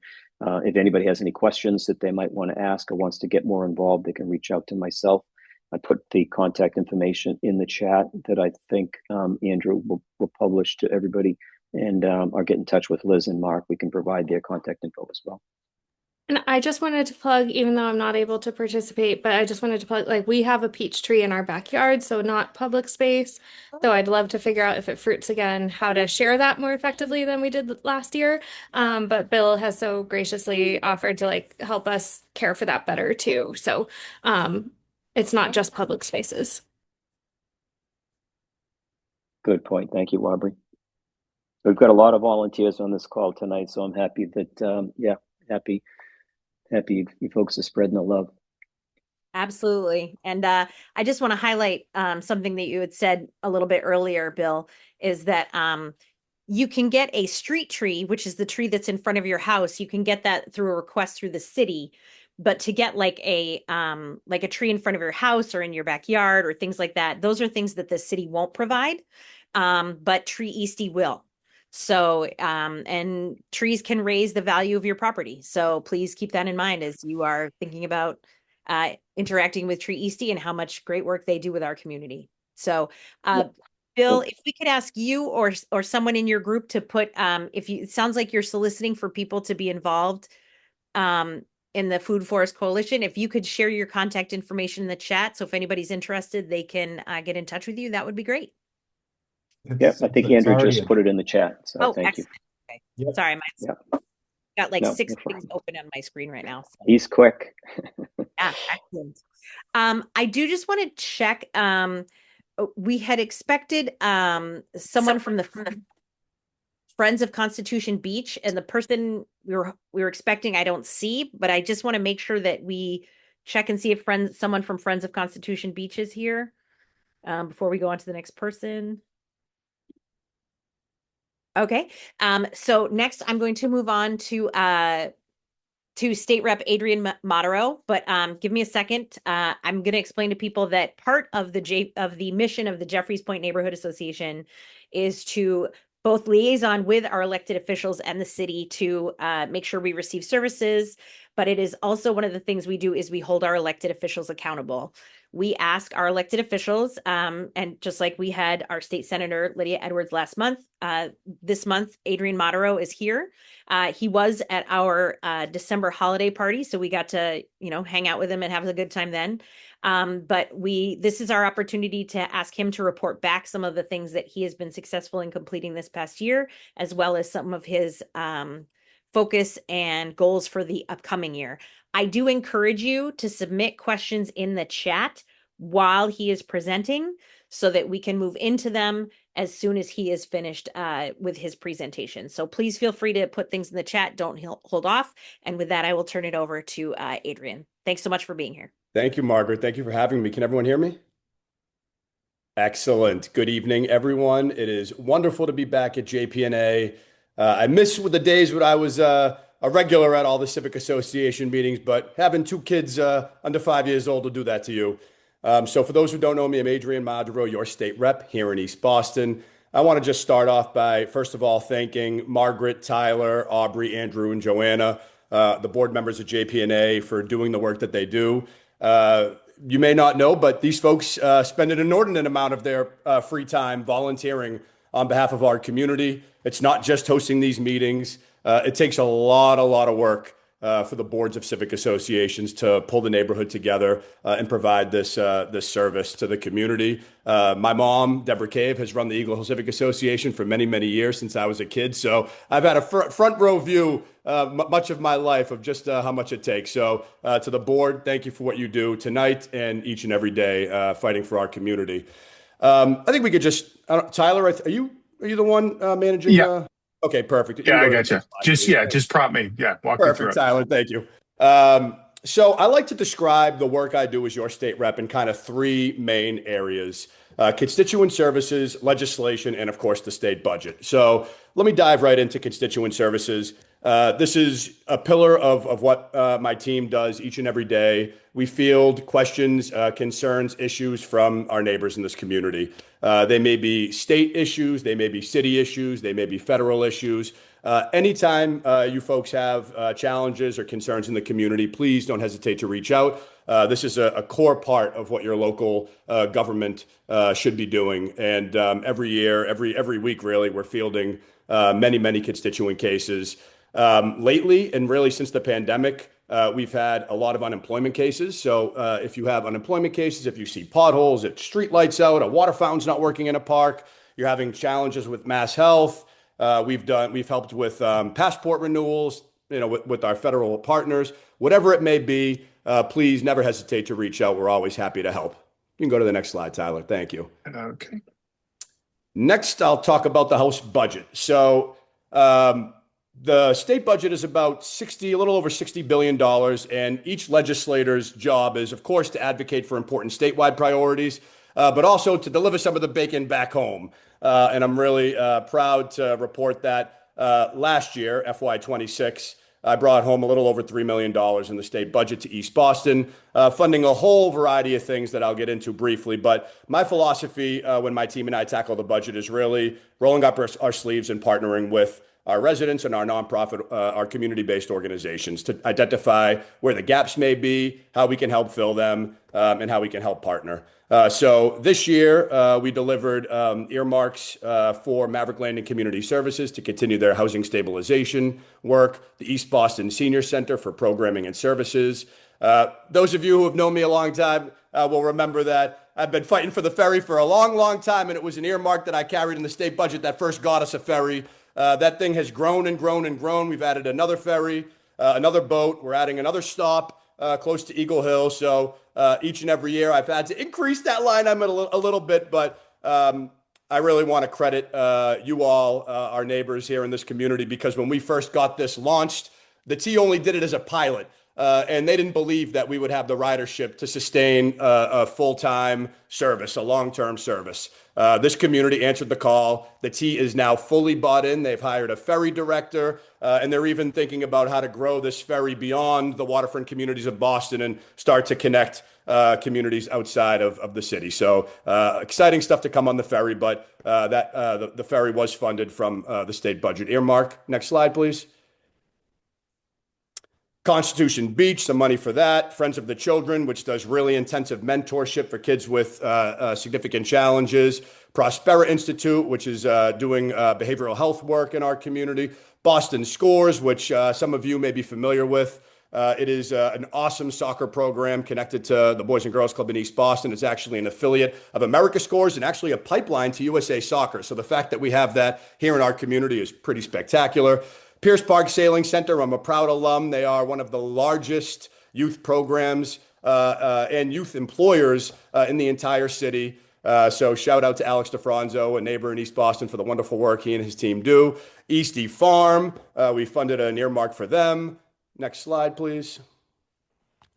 if anybody has any questions that they might want to ask or wants to get more involved, they can reach out to myself. I put the contact information in the chat that I think Andrew will publish to everybody, and or get in touch with Liz and Mark. We can provide their contact info as well. And I just wanted to plug, even though I'm not able to participate, but I just wanted to plug, like, we have a peach tree in our backyard, so not public space. Though I'd love to figure out if it fruits again, how to share that more effectively than we did last year. But Bill has so graciously offered to help us care for that better too. So it's not just public spaces. Good point. Thank you, Aubrey. We've got a lot of volunteers on this call tonight, so I'm happy that, happy you folks are spreading the love. Absolutely. And I just want to highlight something that you had said a little bit earlier, Bill, is that you can get a street tree, which is the tree that's in front of your house. You can get that through a request through the city. But to get like a tree in front of your house or in your backyard or things like that, those are things that the city won't provide. But Tree Eastie will. So, and trees can raise the value of your property. So please keep that in mind as you are thinking about interacting with Tree Eastie and how much great work they do with our community. So, Bill, if we could ask you or someone in your group to put, it sounds like you're soliciting for people to be involved in the Food Forest Coalition, if you could share your contact information in the chat, so if anybody's interested, they can get in touch with you, that would be great. Yep, I think Andrew just put it in the chat, so thank excellent. you. Okay. Yep. Sorry, mine's got like No, 6 no things open on my screen right now. So. He's quick. Yeah, excellent. I do just want to check. We had expected someone from the Friends of Constitution Beach, and the person we were expecting, I don't see, but I just want to make sure that we check and see if someone from Friends of Constitution Beach is here before we go on to the next person. Okay. So next I'm going to move on to State Rep Adrian Modero, but give me a second. I'm going to explain to people that part of the mission of the Jeffreys Point Neighborhood Association is to both liaison with our elected officials and the city to make sure we receive services, but it is also one of the things we do is we hold our elected officials accountable. We ask our elected officials, and just like we had our state senator Lydia Edwards last month, this month Adrian Modero is here. He was at our December holiday party, so we got to hang out with him and have a good time then. But this is our opportunity to ask him to report back some of the things that he has been successful in completing this past year, as well as some of his focus and goals for the upcoming year. I do encourage you to submit questions in the chat while he is presenting so that we can move into them as soon as he is finished with his presentation. So please feel free to put things in the chat. Don't hold off. And with that, I will turn it over to Adrian. Thanks so much for being here. Thank you, Margaret. Thank you for having me. Can everyone hear me? Excellent. Good evening, everyone. It is wonderful to be back at JPNA. I miss the days when I was a regular at all the Civic Association meetings, but having 2 kids under 5 years old will do that to you. So for those who don't know me, I'm Adrian Modero, your state rep here in East Boston. I want to just start off by, first of all, thanking Margaret, Tyler, Aubrey, Andrew, and Joanna, the board members of JPNA, for doing the work that they do. You may not know, but these folks spend an inordinate amount of their free time volunteering on behalf of our community. It's not just hosting these meetings. It takes a lot of work for the boards of civic associations to pull the neighborhood together and provide this service to the community. My mom, Deborah Cave, has run the Eagle Hill Civic Association for many years since I was a kid. So I've had a front row view much of my life of just how much it takes. So to the board, thank you for what you do tonight and each and every day fighting for our community. I think we could just, Tyler, are you the one managing? Yeah. Okay, perfect. Yeah, I got you. Just prompt me. Yeah, walk me through it. Perfect, Tyler. Thank you. So I like to describe the work I do as your state rep in kind of 3 main areas: constituent services, legislation, and of course the state budget. So let me dive right into constituent services. This is a pillar of what my team does each and every day. We field questions, concerns, issues from our neighbors in this community. They may be state issues, they may be city issues, they may be federal issues. Anytime you folks have challenges or concerns in the community, please don't hesitate to reach out. This is a core part of what your local government should be doing. And every year, every week, really, we're fielding many constituent cases. Lately, and really since the pandemic, we've had a lot of unemployment cases. So if you have unemployment cases, if you see potholes, if street lights out, a water fountain's not working in a park, you're having challenges with mass health. We've helped with passport renewals, with our federal partners, whatever it may be. Please never hesitate to reach out. We're always happy to help. You can go to the next slide, Tyler. Thank you. Okay. Next, I'll talk about the House budget. So the state budget is about a little over $60 billion, and each legislator's job is, of course, to advocate for important statewide priorities, but also to deliver some of the bacon back home. And I'm really proud to report that last year, FY26, I brought home a little over $3 million in the state budget to East Boston, funding a whole variety of things that I'll get into briefly. But my philosophy when my team and I tackle the budget is really rolling up our sleeves and partnering with our residents and our nonprofit, our community-based organizations to identify where the gaps may be, how we can help fill them, and how we can help partner. So this year, we delivered earmarks for Maverick Landing Community Services to continue their housing stabilization work, the East Boston Senior Center for Programming and Services. Those of you who have known me a long time will remember that I've been fighting for the ferry for a long, long time, and it was an earmark that I carried in the state budget that first got us a ferry. That thing has grown and grown and grown. We've added another ferry, another boat. We're adding another stop close to Eagle Hill. So each and every year I've had to increase that line item a little bit, but I really want to credit you all, our neighbors here in this community, because when we first got this launched, the T only did it as a pilot. And they didn't believe that we would have the ridership to sustain a full-time service, a long-term service. This community answered the call. The T is now fully bought in. They've hired a ferry director, and they're even thinking about how to grow this ferry beyond the waterfront communities of Boston and start to connect communities outside of the city. So exciting stuff to come on the ferry, but the ferry was funded from the state budget earmark. Next slide, please. Constitution Beach, some money for that. Friends of the Children, which does really intensive mentorship for kids with significant challenges. Prospera Institute, which is doing behavioral health work in our community. Boston Scores, which some of you may be familiar with. It is an awesome soccer program connected to the Boys and Girls Club in East Boston. It's actually an affiliate of America Scores and actually a pipeline to USA Soccer. So the fact that we have that here in our community is pretty spectacular. Pierce Park Sailing Center, I'm a proud alum. They are one of the largest youth programs and youth employers in the entire city. So shout out to Alex DeFranzo, a neighbor in East Boston, for the wonderful work he and his team do. Eastie Farm, we funded an earmark for them. Next slide, please.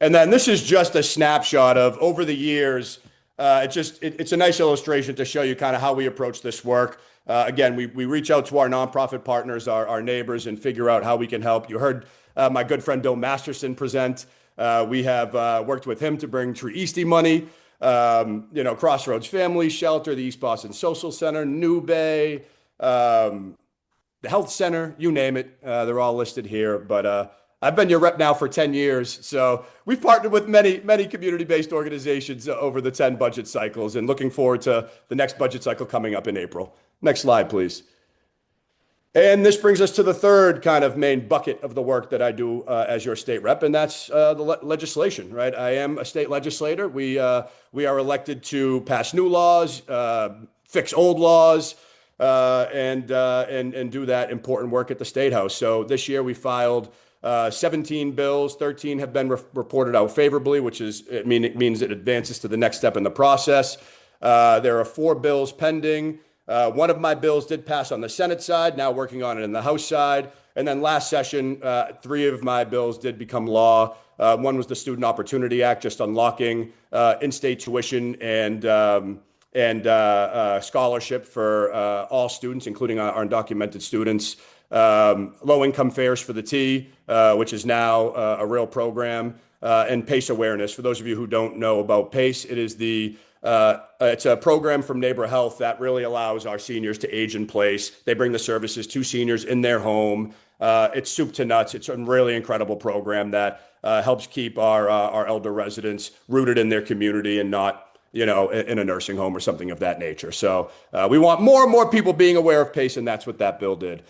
And then this is just a snapshot of over the years. It's a nice illustration to show you kind of how we approach this work. Again, we reach out to our nonprofit partners, our neighbors, and figure out how we can help. You heard my good friend Bill Masterson present. We have worked with him to bring Tree Eastie money, Crossroads Family Shelter, the East Boston Social Center, New Bay, the Health Center, you name it. They're all listed here. But I've been your rep now for 10 years. So we've partnered with many, many community-based organizations over the 10 budget cycles, and looking forward to the next budget cycle coming up in April. Next slide, please. And this brings us to the third kind of main bucket of the work that I do as your state rep, and that's the legislation, right? I am a state legislator. We are elected to pass new laws, fix old laws, and do that important work at the State House. So this year we filed 17 bills. 13 have been reported out favorably, which means it advances to the next step in the process. There are 4 bills pending. One of my bills did pass on the Senate side, now working on it in the House side. And then last session, 3 of my bills did become law. One was the Student Opportunity Act, just unlocking in-state tuition and scholarship for all students, including our undocumented students. Low-income fares for the T, which is now a real program, and PACE awareness. For those of you who don't know about PACE, it's a program from Neighbor Health that really allows our seniors to age in place. They bring the services to seniors in their home. It's soup to nuts. It's a really incredible program that helps keep our elder residents rooted in their community and not, in a nursing home or something of that nature. So we want more and more people being aware of PACE, and that's what that bill did.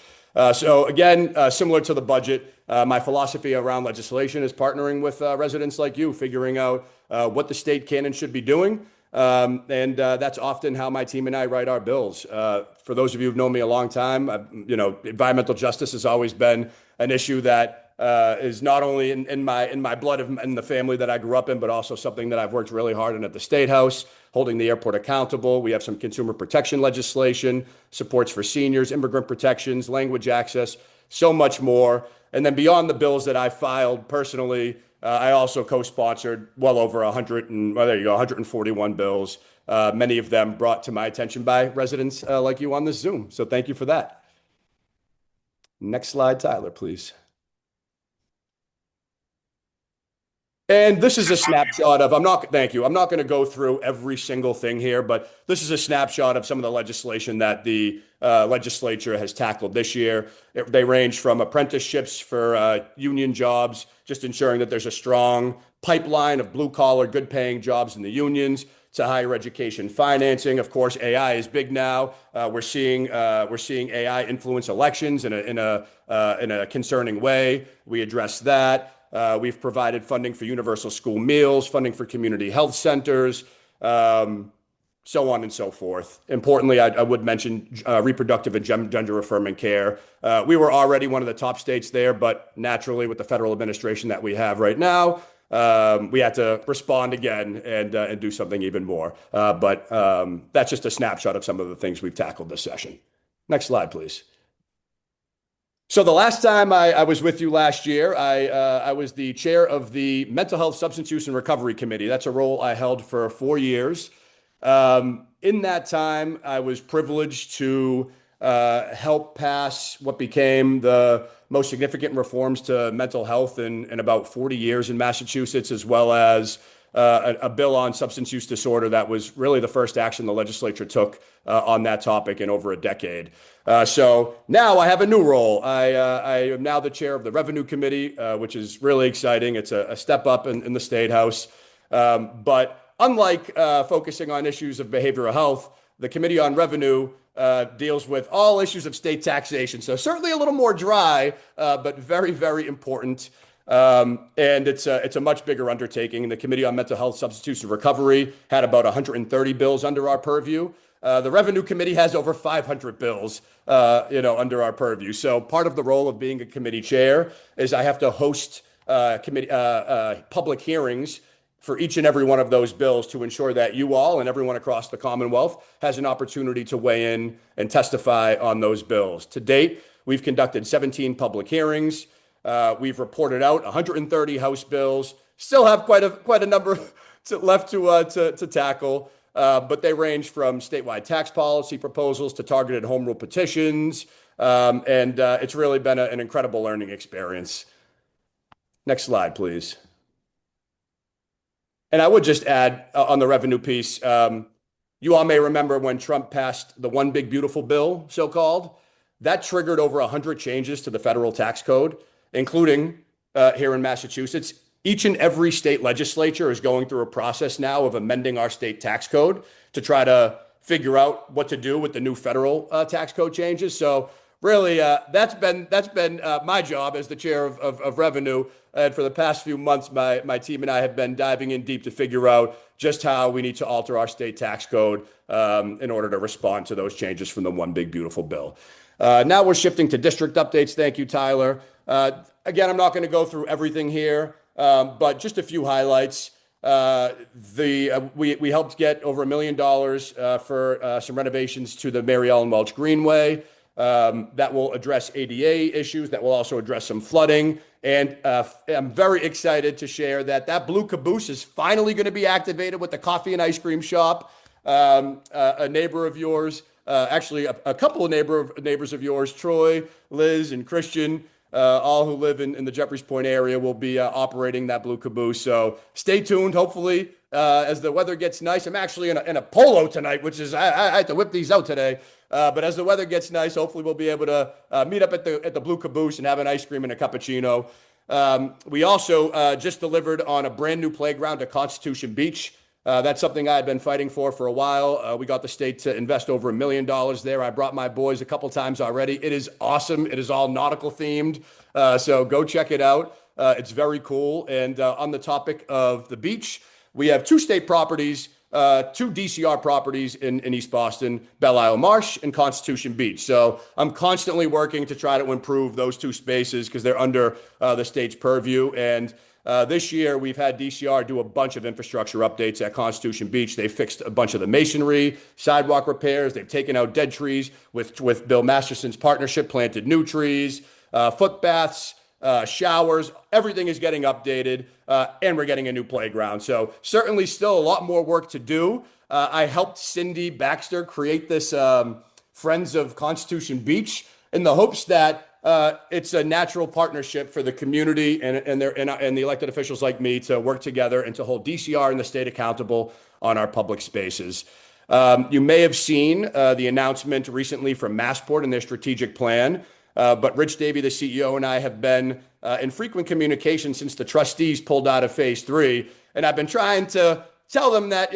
So again, similar to the budget, my philosophy around legislation is partnering with residents like you, figuring out what the state can and should be doing. And that's often how my team and I write our bills. For those of you who've known me a long time, environmental justice has always been an issue that is not only in my blood and the family that I grew up in, but also something that I've worked really hard on at the State House, holding the airport accountable. We have some consumer protection legislation, supports for seniors, immigrant protections, language access, so much more. And then beyond the bills that I filed personally, I also co-sponsored well over 141 bills, many of them brought to my attention by residents like you on this Zoom. So thank you for that. Next slide, Tyler, please. And this is a snapshot of, thank you. I'm not going to go through every single thing here, but this is a snapshot of some of the legislation that the legislature has tackled this year. They range from apprenticeships for union jobs, just ensuring that there's a strong pipeline of blue collar, good paying jobs in the unions, to higher education financing. Of course, AI is big now. We're seeing AI influence elections in a concerning way. We address that. We've provided funding for universal school meals, funding for community health centers, so on and so forth. Importantly, I would mention reproductive and gender affirming care. We were already one of the top states there, but naturally, with the federal administration that we have right now, we had to respond again and do something even more. But that's just a snapshot of some of the things we've tackled this session. Next slide, please. So the last time I was with you last year, I was the chair of the Mental Health, Substance Use, and Recovery Committee. That's a role I held for 4 years. In that time, I was privileged to help pass what became the most significant reforms to mental health in about 40 years in Massachusetts, as well as a bill on substance use disorder that was really the first action the legislature took on that topic in over a decade. So now I have a new role. I am now the chair of the Revenue Committee, which is really exciting. It's a step up in the State House. But unlike focusing on issues of behavioral health, the Committee on Revenue deals with all issues of state taxation. So certainly a little more dry, but very, very important. And it's a much bigger undertaking. The Committee on Mental Health, Substance Use, and Recovery had about 130 bills under our purview. The Revenue Committee has over 500 bills, under our purview. So part of the role of being a committee chair is I have to host public hearings for each and every one of those bills to ensure that you all and everyone across the Commonwealth has an opportunity to weigh in and testify on those bills. To date, we've conducted 17 public hearings. We've reported out 130 House bills. Still have quite a number left to tackle, but they range from statewide tax policy proposals to targeted home rule petitions, and it's really been an incredible learning experience. Next slide, please. And I would just add on the revenue piece, you all may remember when Trump passed the One Big Beautiful Bill, so-called. That triggered over 100 changes to the federal tax code, including here in Massachusetts. Each and every state legislature is going through a process now of amending our state tax code to try to figure out what to do with the new federal tax code changes. So really, that's been my job as the chair of revenue. And for the past few months, my team and I have been diving in deep to figure out just how we need to alter our state tax code in order to respond to those changes from the One Big Beautiful Bill. Now we're shifting to district updates. Thank you, Tyler. Again, I'm not going to go through everything here, but just a few highlights. We helped get over $1 million for some renovations to the Mary Ellen Welch Greenway. That will address ADA issues. That will also address some flooding. And I'm very excited to share that Blue Caboose is finally going to be activated with the coffee and ice cream shop. A neighbor of yours, actually a couple of neighbors of yours, Troy, Liz, and Christian, all who live in the Jeffreys Point area, will be operating that Blue Caboose. So stay tuned. Hopefully, as the weather gets nice, I'm actually in a polo tonight, which is I had to whip these out today. But as the weather gets nice, hopefully we'll be able to meet up at the Blue Caboose and have an ice cream and a cappuccino. We also just delivered on a brand new playground at Constitution Beach. That's something I had been fighting for a while. We got the state to invest over $1 million there. I brought my boys a couple times already. It is awesome. It is all nautical themed. So go check it out. It's very cool. And on the topic of the beach, we have 2 state properties, 2 DCR properties in East Boston, Belle Isle Marsh and Constitution Beach. So I'm constantly working to try to improve those 2 spaces because they're under the state's purview. And this year, we've had DCR do a bunch of infrastructure updates at Constitution Beach. They fixed a bunch of the masonry, sidewalk repairs. They've taken out dead trees with Bill Masterson's partnership, planted new trees, foot baths, showers. Everything is getting updated, and we're getting a new playground. So certainly still a lot more work to do. I helped Cindy Baxter create this Friends of Constitution Beach in the hopes that it's a natural partnership for the community and the elected officials like me to work together and to hold DCR and the state accountable on our public spaces. You may have seen the announcement recently from Massport and their strategic plan, but Rich Davey, the CEO, and I have been in frequent communication since the trustees pulled out of phase 3. And I've been trying to tell them that,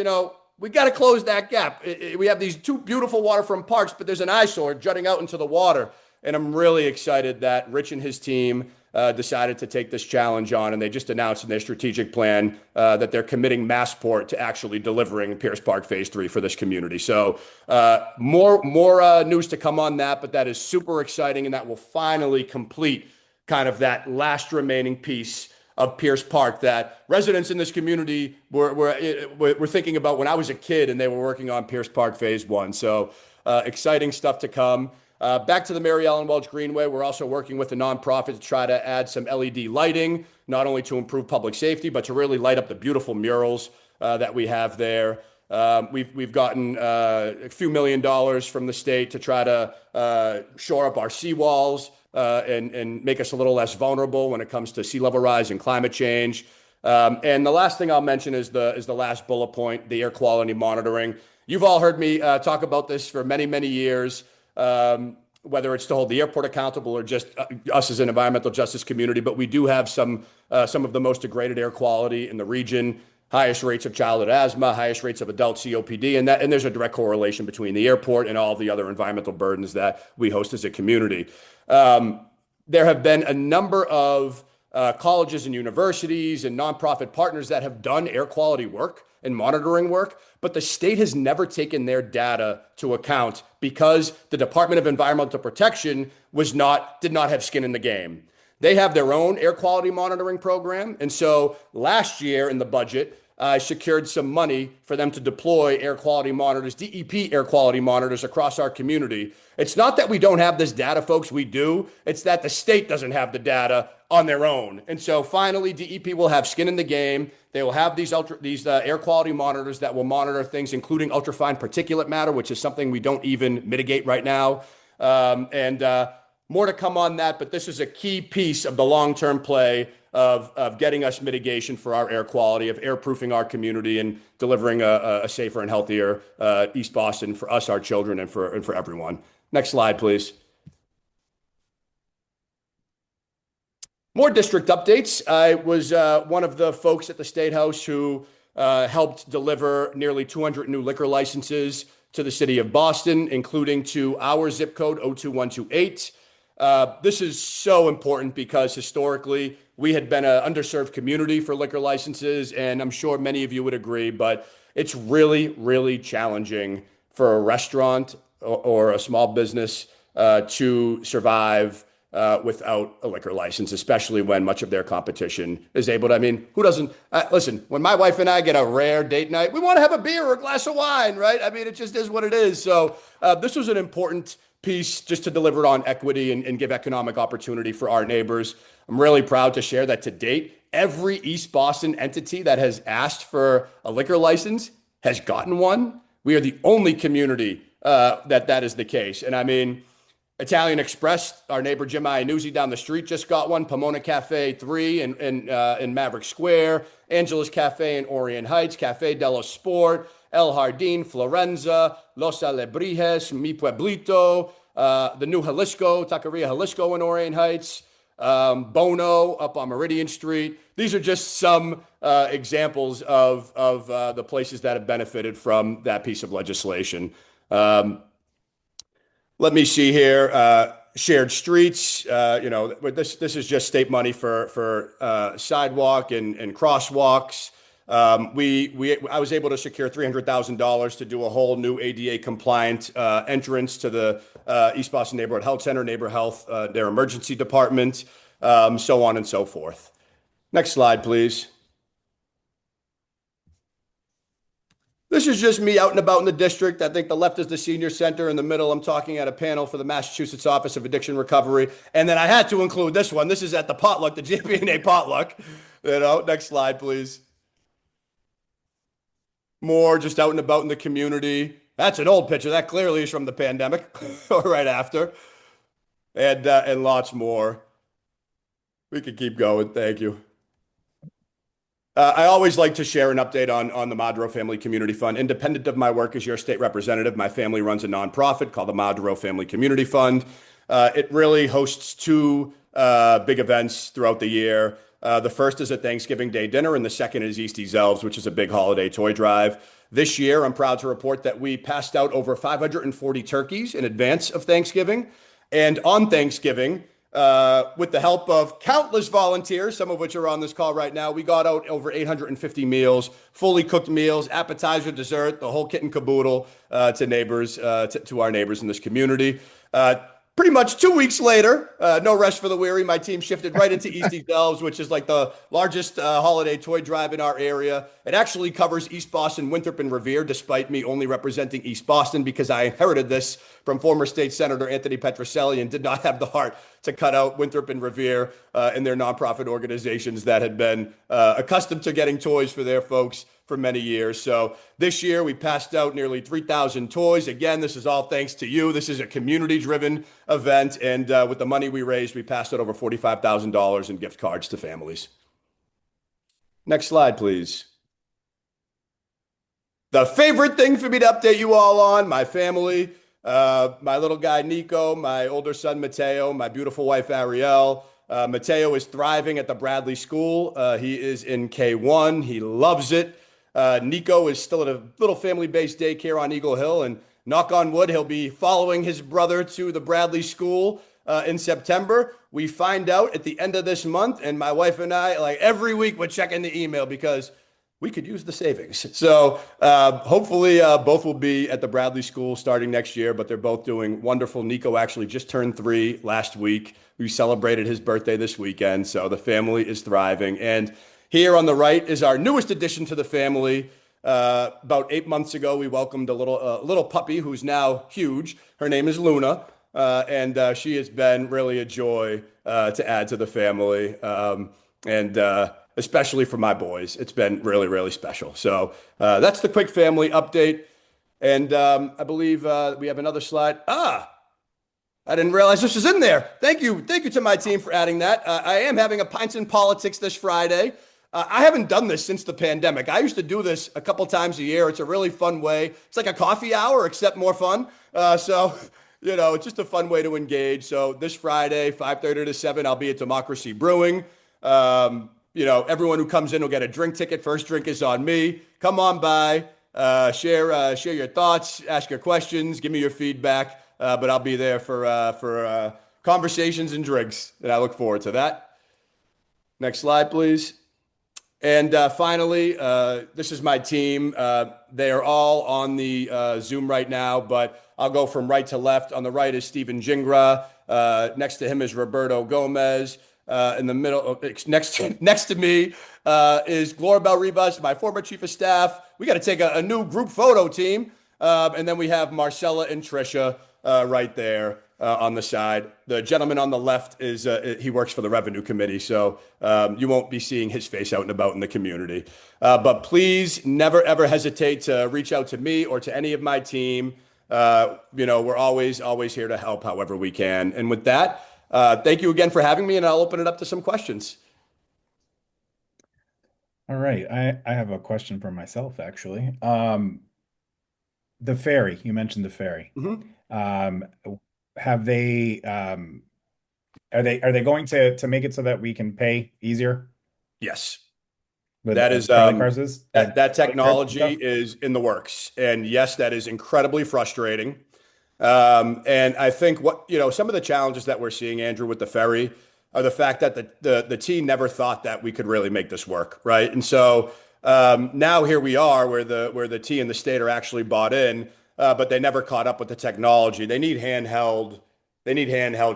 we got to close that gap. We have these 2 beautiful waterfront parks, but there's an eyesore jutting out into the water. And I'm really excited that Rich and his team decided to take this challenge on, and they just announced in their strategic plan that they're committing Massport to actually delivering Pierce Park Phase 3 for this community. So more news to come on that, but that is super exciting, and that will finally complete kind of that last remaining piece of Pierce Park that residents in this community were thinking about when I was a kid and they were working on Pierce Park Phase 1. So exciting stuff to come. Back to the Mary Ellen Welch Greenway, we're also working with a nonprofit to try to add some LED lighting, not only to improve public safety, but to really light up the beautiful murals that we have there. We've gotten a few $1 million from the state to try to shore up our seawalls and make us a little less vulnerable when it comes to sea level rise and climate change. And the last thing I'll mention is the last bullet point, the air quality monitoring. You've all heard me talk about this for many, many years. Whether it's to hold the airport accountable or just us as an environmental justice community, but we do have some of the most degraded air quality in the region, highest rates of childhood asthma, highest rates of adult COPD, and there's a direct correlation between the airport and all the other environmental burdens that we host as a community. There have been a number of colleges and universities and nonprofit partners that have done air quality work and monitoring work, but the state has never taken their data to account because the Department of Environmental Protection did not have skin in the game. They have their own air quality monitoring program. And so last year in the budget, I secured some money for them to deploy air quality monitors, DEP air quality monitors across our community. It's not that we don't have this data, folks, we do. It's that the state doesn't have the data on their own. And so finally, DEP will have skin in the game. They will have these air quality monitors that will monitor things, including ultrafine particulate matter, which is something we don't even mitigate right now. More to come on that, but this is a key piece of the long-term play of getting us mitigation for our air quality, of air-proofing our community and delivering a safer and healthier East Boston for us, our children, and for everyone. Next slide, please. More district updates. I was one of the folks at the State House who helped deliver nearly 200 new liquor licenses to the city of Boston, including to our zip code 02128. This is so important because historically we had been an underserved community for liquor licenses, and I'm sure many of you would agree, but it's really, really challenging for a restaurant or a small business to survive without a liquor license, especially when much of their competition is able to. I mean, who doesn't? Listen, when my wife and I get a rare date night, we want to have a beer or a glass of wine, right? I mean, it just is what it is. So this was an important piece just to deliver on equity and give economic opportunity for our neighbors. I'm really proud to share that to date, every East Boston entity that has asked for a liquor license has gotten one. We are the only community that is the case. And I mean, Italian Express, our neighbor Jim Iannuzzi down the street just got one. Pomona Cafe 3 in Maverick Square. Angela's Cafe in Orient Heights. Cafe dello Sport. El Jardín, Florenza. Los Alebrijes, Mi Pueblito. The new Jalisco, Taqueria Jalisco in Orient Heights. Bono up on Meridian Street. These are just some examples of the places that have benefited from that piece of legislation. Let me see here. Shared streets. This is just state money for sidewalk and crosswalks. I was able to secure $300,000 to do a whole new ADA compliant entrance to the East Boston Neighborhood Health Center, Neighbor Health, their emergency department, so on and so forth. Next slide, please. This is just me out and about in the district. I think the left is the senior center. In the middle, I'm talking at a panel for the Massachusetts Office of Addiction Recovery. And then I had to include this one. This is at the potluck, the JPNA potluck. Next slide, please. More just out and about in the community. That's an old picture. That clearly is from the pandemic or right after. and lots more. We could keep going. Thank you. I always like to share an update on the Maduro Family Community Fund. Independent of my work as your state representative, my family runs a nonprofit called the Maduro Family Community Fund. It really hosts two big events throughout the year. The first is a Thanksgiving Day dinner, and the second is Eastie's Elves, which is a big holiday toy drive. This year, I'm proud to report that we passed out over 540 turkeys in advance of Thanksgiving. And on Thanksgiving, with the help of countless volunteers, some of which are on this call right now, we got out over 850 meals, fully cooked meals, appetizer, dessert, the whole kit and caboodle to neighbors, to our neighbors in this community. Pretty much 2 weeks later, no rest for the weary, my team shifted right into Eastie's Elves, which is like the largest holiday toy drive in our area. It actually covers East Boston, Winthrop, and Revere, despite me only representing East Boston, because I inherited this from former state senator Anthony Petroselli and did not have the heart to cut out Winthrop and Revere and their nonprofit organizations that had been accustomed to getting toys for their folks for many years. So this year we passed out nearly 3,000 toys. Again, this is all thanks to you. This is a community-driven event, and with the money we raised, we passed out over $45,000 in gift cards to families. Next slide, please. The favorite thing for me to update you all on, my family, my little guy Nico, my older son Mateo, my beautiful wife Ariel. Mateo is thriving at the Bradley School. He is in K1. He loves it. Nico is still at a little family-based daycare on Eagle Hill, and knock on wood, he'll be following his brother to the Bradley School in September. We find out at the end of this month, and my wife and I, like every week, we're checking the email because we could use the savings. So hopefully both will be at the Bradley School starting next year, but they're both doing wonderful. Nico actually just turned 3 last week. We celebrated his birthday this weekend, so the family is thriving. And here on the right is our newest addition to the family. About 8 months ago, we welcomed a little puppy who's now huge. Her name is Luna, and she has been really a joy to add to the family, and especially for my boys. It's been really, really special. So that's the quick family update. And I believe we have another slide. I didn't realize this was in there. Thank you. Thank you to my team for adding that. I am having a Pints and Politics this Friday. I haven't done this since the pandemic. I used to do this a couple times a year. It's a really fun way. It's like a coffee hour, except more fun. So, you know, it's just a fun way to engage. So this Friday, 5:30 to 7, I'll be at Democracy Brewing. You know, everyone who comes in will get a drink ticket. First drink is on me. Come on by, share your thoughts, ask your questions, give me your feedback. But I'll be there for conversations and drinks, and I look forward to that. Next slide, please. And finally, this is my team. They are all on the Zoom right now, but I'll go from right to left. On the right is Stephen Jingra. Next to him is Roberto Gomez. In the middle, next to me is Glorabel Rivas, my former chief of staff. We got to take a new group photo, team. And then we have Marcella and Trisha right there on the side. The gentleman on the left is he works for the Revenue Committee, so you won't be seeing his face out and about in the community. But please never, ever hesitate to reach out to me or to any of my team. You know, we're always here to help however we can. And with that, thank you again for having me, and I'll open it up to some questions. All right. I have a question for myself, actually. The ferry, you mentioned the ferry. Have they are they going to make it so that we can pay easier? Yes. With That is credit cards that technology stuff? is in the works. And yes, that is incredibly frustrating. And I think some of the challenges that we're seeing, Andrew, with the ferry are the fact that the team never thought that we could really make this work, right? And so now here we are where the T and the state are actually bought in, but they never caught up with the technology. They need handheld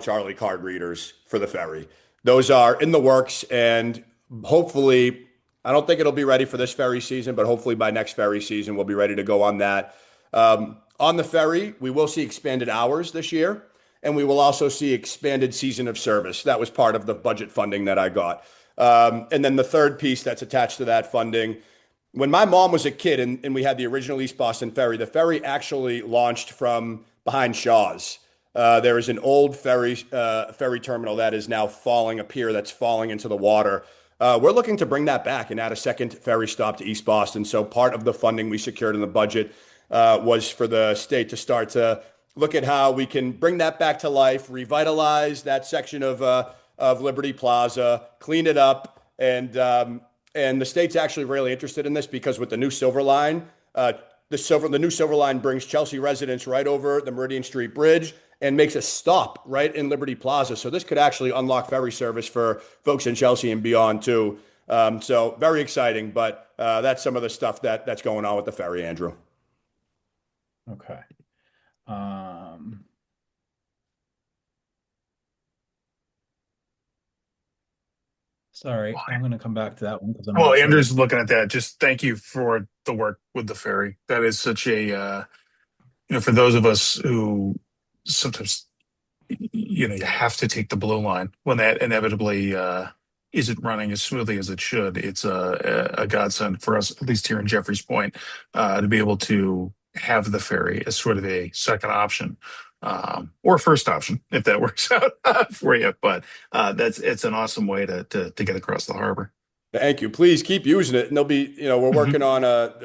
Charlie card readers for the ferry. Those are in the works, and hopefully, I don't think it'll be ready for this ferry season, but hopefully by next ferry season, we'll be ready to go on that. On the ferry, we will see expanded hours this year, and we will also see expanded season of service. That was part of the budget funding that I got. And then the third piece that's attached to that funding, when my mom was a kid and we had the original East Boston Ferry, the ferry actually launched from behind Shaw's. There is an old ferry terminal that is now falling, a pier that's falling into the water. We're looking to bring that back and add a second ferry stop to East Boston. So part of the funding we secured in the budget was for the state to start to look at how we can bring that back to life, revitalize that section of Liberty Plaza, clean it up, and the state's actually really interested in this because with the new Silver Line, the new Silver Line brings Chelsea residents right over the Meridian Street Bridge and makes a stop right in Liberty Plaza. So this could actually unlock ferry service for folks in Chelsea and beyond too. So very exciting, but that's some of the stuff that's going on with the ferry, Andrew. Okay. Sorry, I'm going to come back to that one because I'm Well, not sure. Andrew's looking at that. Just thank you for the work with the ferry. That is such a, for those of us who sometimes, you have to take the blue line when that inevitably isn't running as smoothly as it should. It's a godsend for us, at least here in Jeffrey's Point, to be able to have the ferry as sort of a second option. Or first option if that works out for you. But it's an awesome way to get across the harbor. Thank you. Please keep using it. And there'll be, we're working on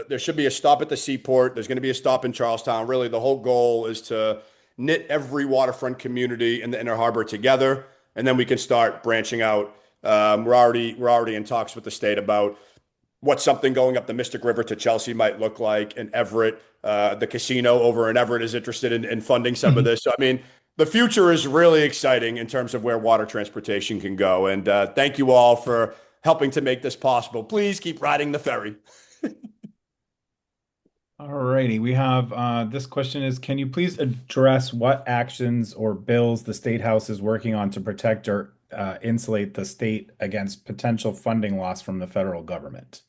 there should be a stop at the seaport. There's going to be a stop in Charlestown. Really, the whole goal is to knit every waterfront community in the Inner Harbor together, and then we can start branching out. We're already in talks with the state about what something going up the Mystic River to Chelsea might look like. In Everett, the casino over in Everett is interested in funding some of this. So, I mean, the future is really exciting in terms of where water transportation can go. And thank you all for helping to make this possible. Please keep riding the ferry. All righty. We have this question is, can you please address what actions or bills the State House is working on to protect or insulate the state against potential funding loss from the federal government?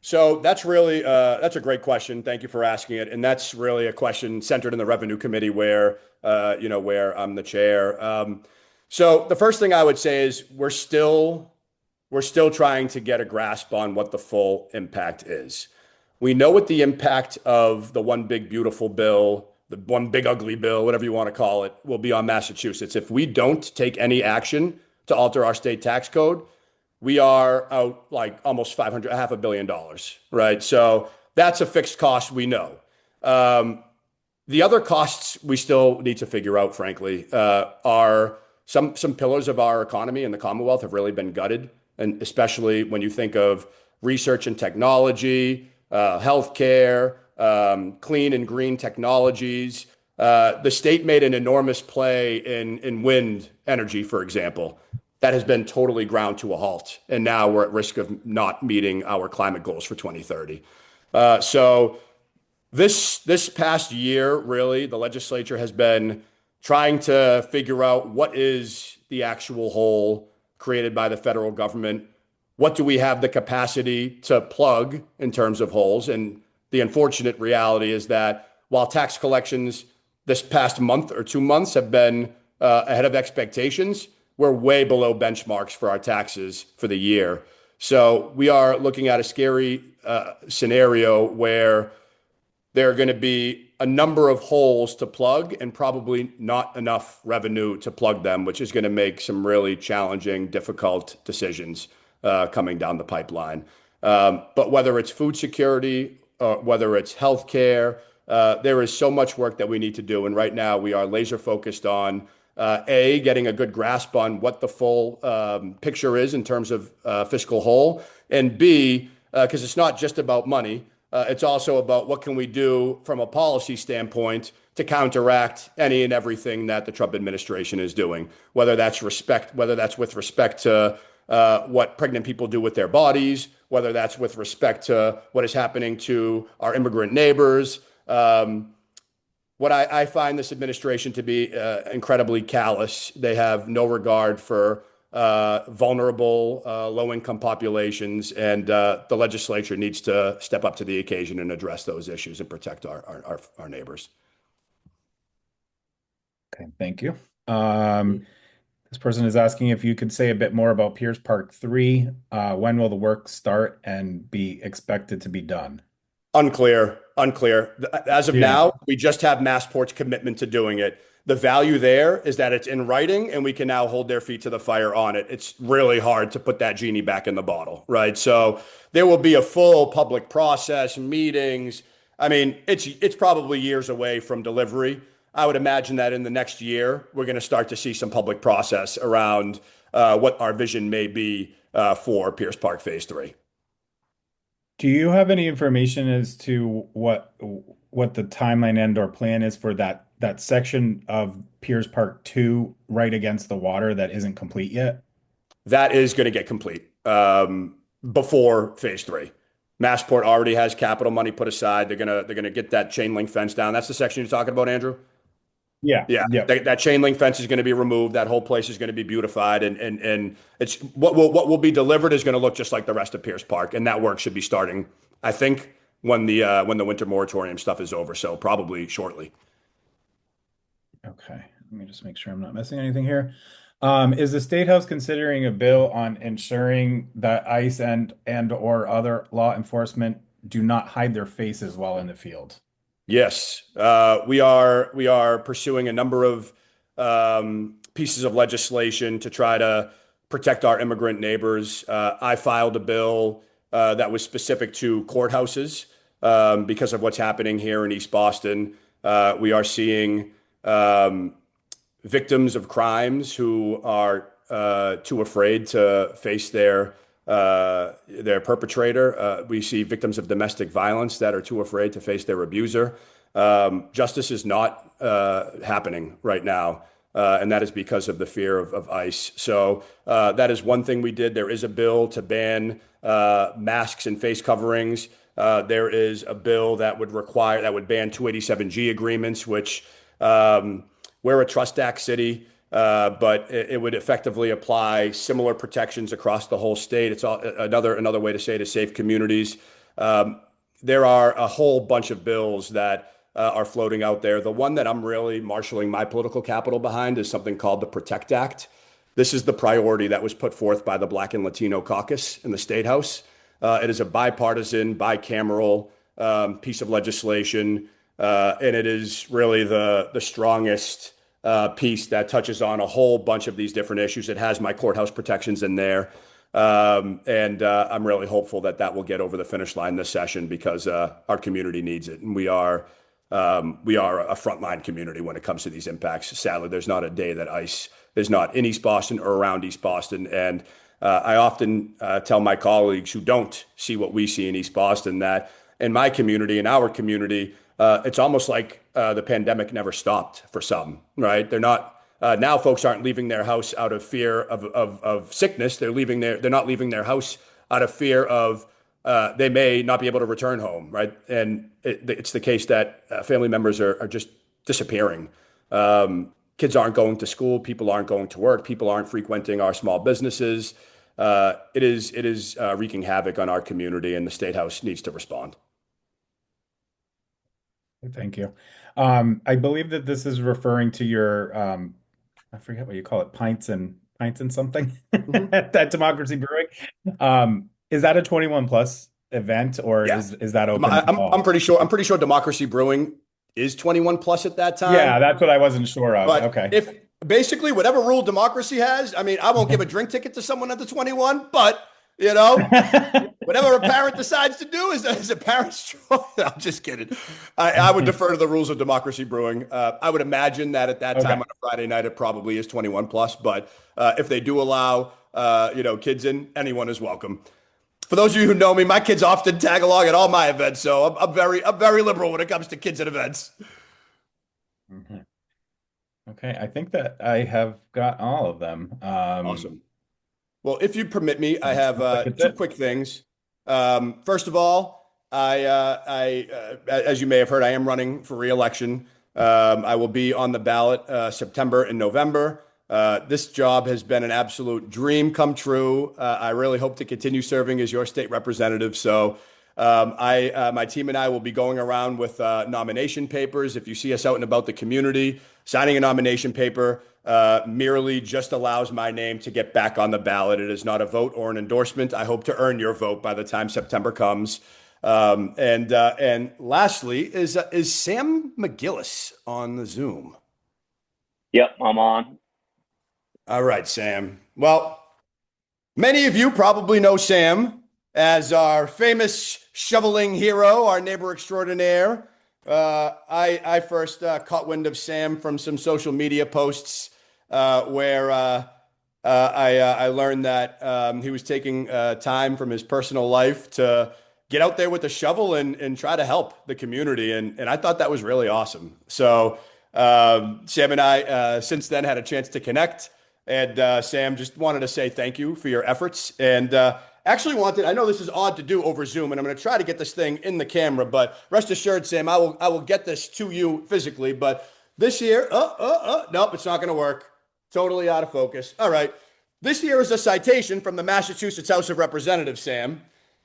So that's really that's a great question. Thank you for asking it. And that's really a question centered in the Revenue Committee where where I'm the chair. So the first thing I would say is we're still trying to get a grasp on what the full impact is. We know what the impact of the one big beautiful bill, the one big ugly bill, whatever you want to call it, will be on Massachusetts. If we don't take any action to alter our state tax code, we are out like almost $500 million, right? So that's a fixed cost we know. The other costs we still need to figure out, frankly, are some pillars of our economy in the Commonwealth have really been gutted, and especially when you think of research and technology, healthcare, clean and green technologies. The state made an enormous play in wind energy, for example. That has been totally ground to a halt. And now we're at risk of not meeting our climate goals for 2030. So this past year, really, the legislature has been trying to figure out what is the actual hole created by the federal government. What do we have the capacity to plug in terms of holes? And the unfortunate reality is that while tax collections this past month or 2 months have been ahead of expectations, we're way below benchmarks for our taxes for the year. So we are looking at a scary scenario where there are going to be a number of holes to plug and probably not enough revenue to plug them, which is going to make some really challenging, difficult decisions coming down the pipeline. But whether it's food security, whether it's healthcare, there is so much work that we need to do. And right now we are laser focused on getting a good grasp on what the full picture is in terms of fiscal hole, and B, because it's not just about money, it's also about what can we do from a policy standpoint to counteract any and everything that the Trump administration is doing, whether that's with respect to what pregnant people do with their bodies, whether that's with respect to what is happening to our immigrant neighbors. What I find this administration to be incredibly callous. They have no regard for vulnerable, low-income populations, and the legislature needs to step up to the occasion and address those issues and protect our neighbors. Okay, thank you. This person is asking if you could say a bit more about Pierce Park 3. When will the work start and be expected to be done? Unclear. As of Yeah. now, we just have Massport's commitment to doing it. The value there is that it's in writing and we can now hold their feet to the fire on it. It's really hard to put that genie back in the bottle, right? So there will be a full public process, meetings. I mean, it's probably years away from delivery. I would imagine that in the next year, we're going to start to see some public process around what our vision may be for Pierce Park Phase 3. Do you have any information as to what the timeline and or plan is for that section of Pierce Park 2 right against the water that isn't complete yet? That is going to get complete before Phase 3. Massport already has capital money put aside. They're gonna get that chain link fence down. That's the section you're talking about, Andrew? Yeah. Yeah. Yeah. That chain link fence is going to be removed. That whole place is going to be beautified, and it's what will be delivered is going to look just like the rest of Pierce Park, and that work should be starting, I think, when the winter moratorium stuff is over. So probably shortly. Okay. Let me just make sure I'm not missing anything here. Is the State House considering a bill on ensuring that ICE and or other law enforcement do not hide their faces while in the field? Yes, we are pursuing a number of pieces of legislation to try to protect our immigrant neighbors. I filed a bill that was specific to courthouses because of what's happening here in East Boston. We are seeing victims of crimes who are too afraid to face their perpetrator. We see victims of domestic violence that are too afraid to face their abuser. Justice is not happening right now, and that is because of the fear of ICE. So that is one thing we did. There is a bill to ban masks and face coverings. There is a bill that would ban 287G agreements, which we're a Trust Act city. But it would effectively apply similar protections across the whole state. It's another way to say it is safe communities. There are a whole bunch of bills that are floating out there. The one that I'm really marshaling my political capital behind is something called the PROTECT Act. This is the priority that was put forth by the Black and Latino Caucus in the State House. It is a bipartisan, bicameral piece of legislation, and it is really the strongest piece that touches on a whole bunch of these different issues. It has my courthouse protections in there. And I'm really hopeful that will get over the finish line this session because our community needs it. And we are a frontline community when it comes to these impacts. Sadly, there's not a day that ICE is not in East Boston or around East Boston. And I often tell my colleagues who don't see what we see in East Boston that in my community, in our community, it's almost like the pandemic never stopped for some, right? They're not now. Folks aren't leaving their house out of fear of sickness. They're not leaving their house out of fear of they may not be able to return home, right? And it's the case that family members are just disappearing. Kids aren't going to school. People aren't going to work. People aren't frequenting our small businesses. It is wreaking havoc on our community, and the State House needs to respond. Thank you. I believe that this is referring to your, I forget what you call it, pints and something at Democracy Brewing. Is that a 21 plus event or Yeah. is that open to all? I'm pretty sure Democracy Brewing is 21 plus at that time. Yeah, that's what I wasn't sure of. But Okay. if basically whatever rule Democracy has, I mean, I won't give a drink ticket to someone under 21, but whatever a parent decides to do is a parent's choice. I'm just kidding. I would defer to the rules of Democracy Brewing. I would imagine that at that time on a Friday night, it probably is 21 plus. But if they do allow, kids in, anyone is welcome. For those of you who know me, my kids often tag along at all my events, so I'm very liberal when it comes to kids at events. Mm-hmm. Okay, I think that I have got all of them. Awesome. Well, if you permit me, I have two quick things. First of all, I as you may have heard, I am running for re-election. I will be on the ballot September and November. This job has been an absolute dream come true. I really hope to continue serving as your state representative. So my team and I will be going around with nomination papers. If you see us out and about the community, signing a nomination paper merely just allows my name to get back on the ballot. It is not a vote or an endorsement. I hope to earn your vote by the time September comes. And lastly, is Sam McGillis on the Zoom? Yep, I'm on. All right, Sam. Well, many of you probably know Sam as our famous shoveling hero, our neighbor extraordinaire. I first caught wind of Sam from some social media posts where I learned that he was taking time from his personal life to get out there with the shovel and try to help the community. And I thought that was really awesome. So Sam and I since then had a chance to connect. And Sam, just wanted to say thank you for your efforts. And actually I know this is odd to do over Zoom, and I'm going to try to get this thing in the camera, but rest assured, Sam, I will get this to you physically. But this year, nope, it's not going to work. Totally out of focus. All right. This here is a citation from the Massachusetts House of Representatives, Sam,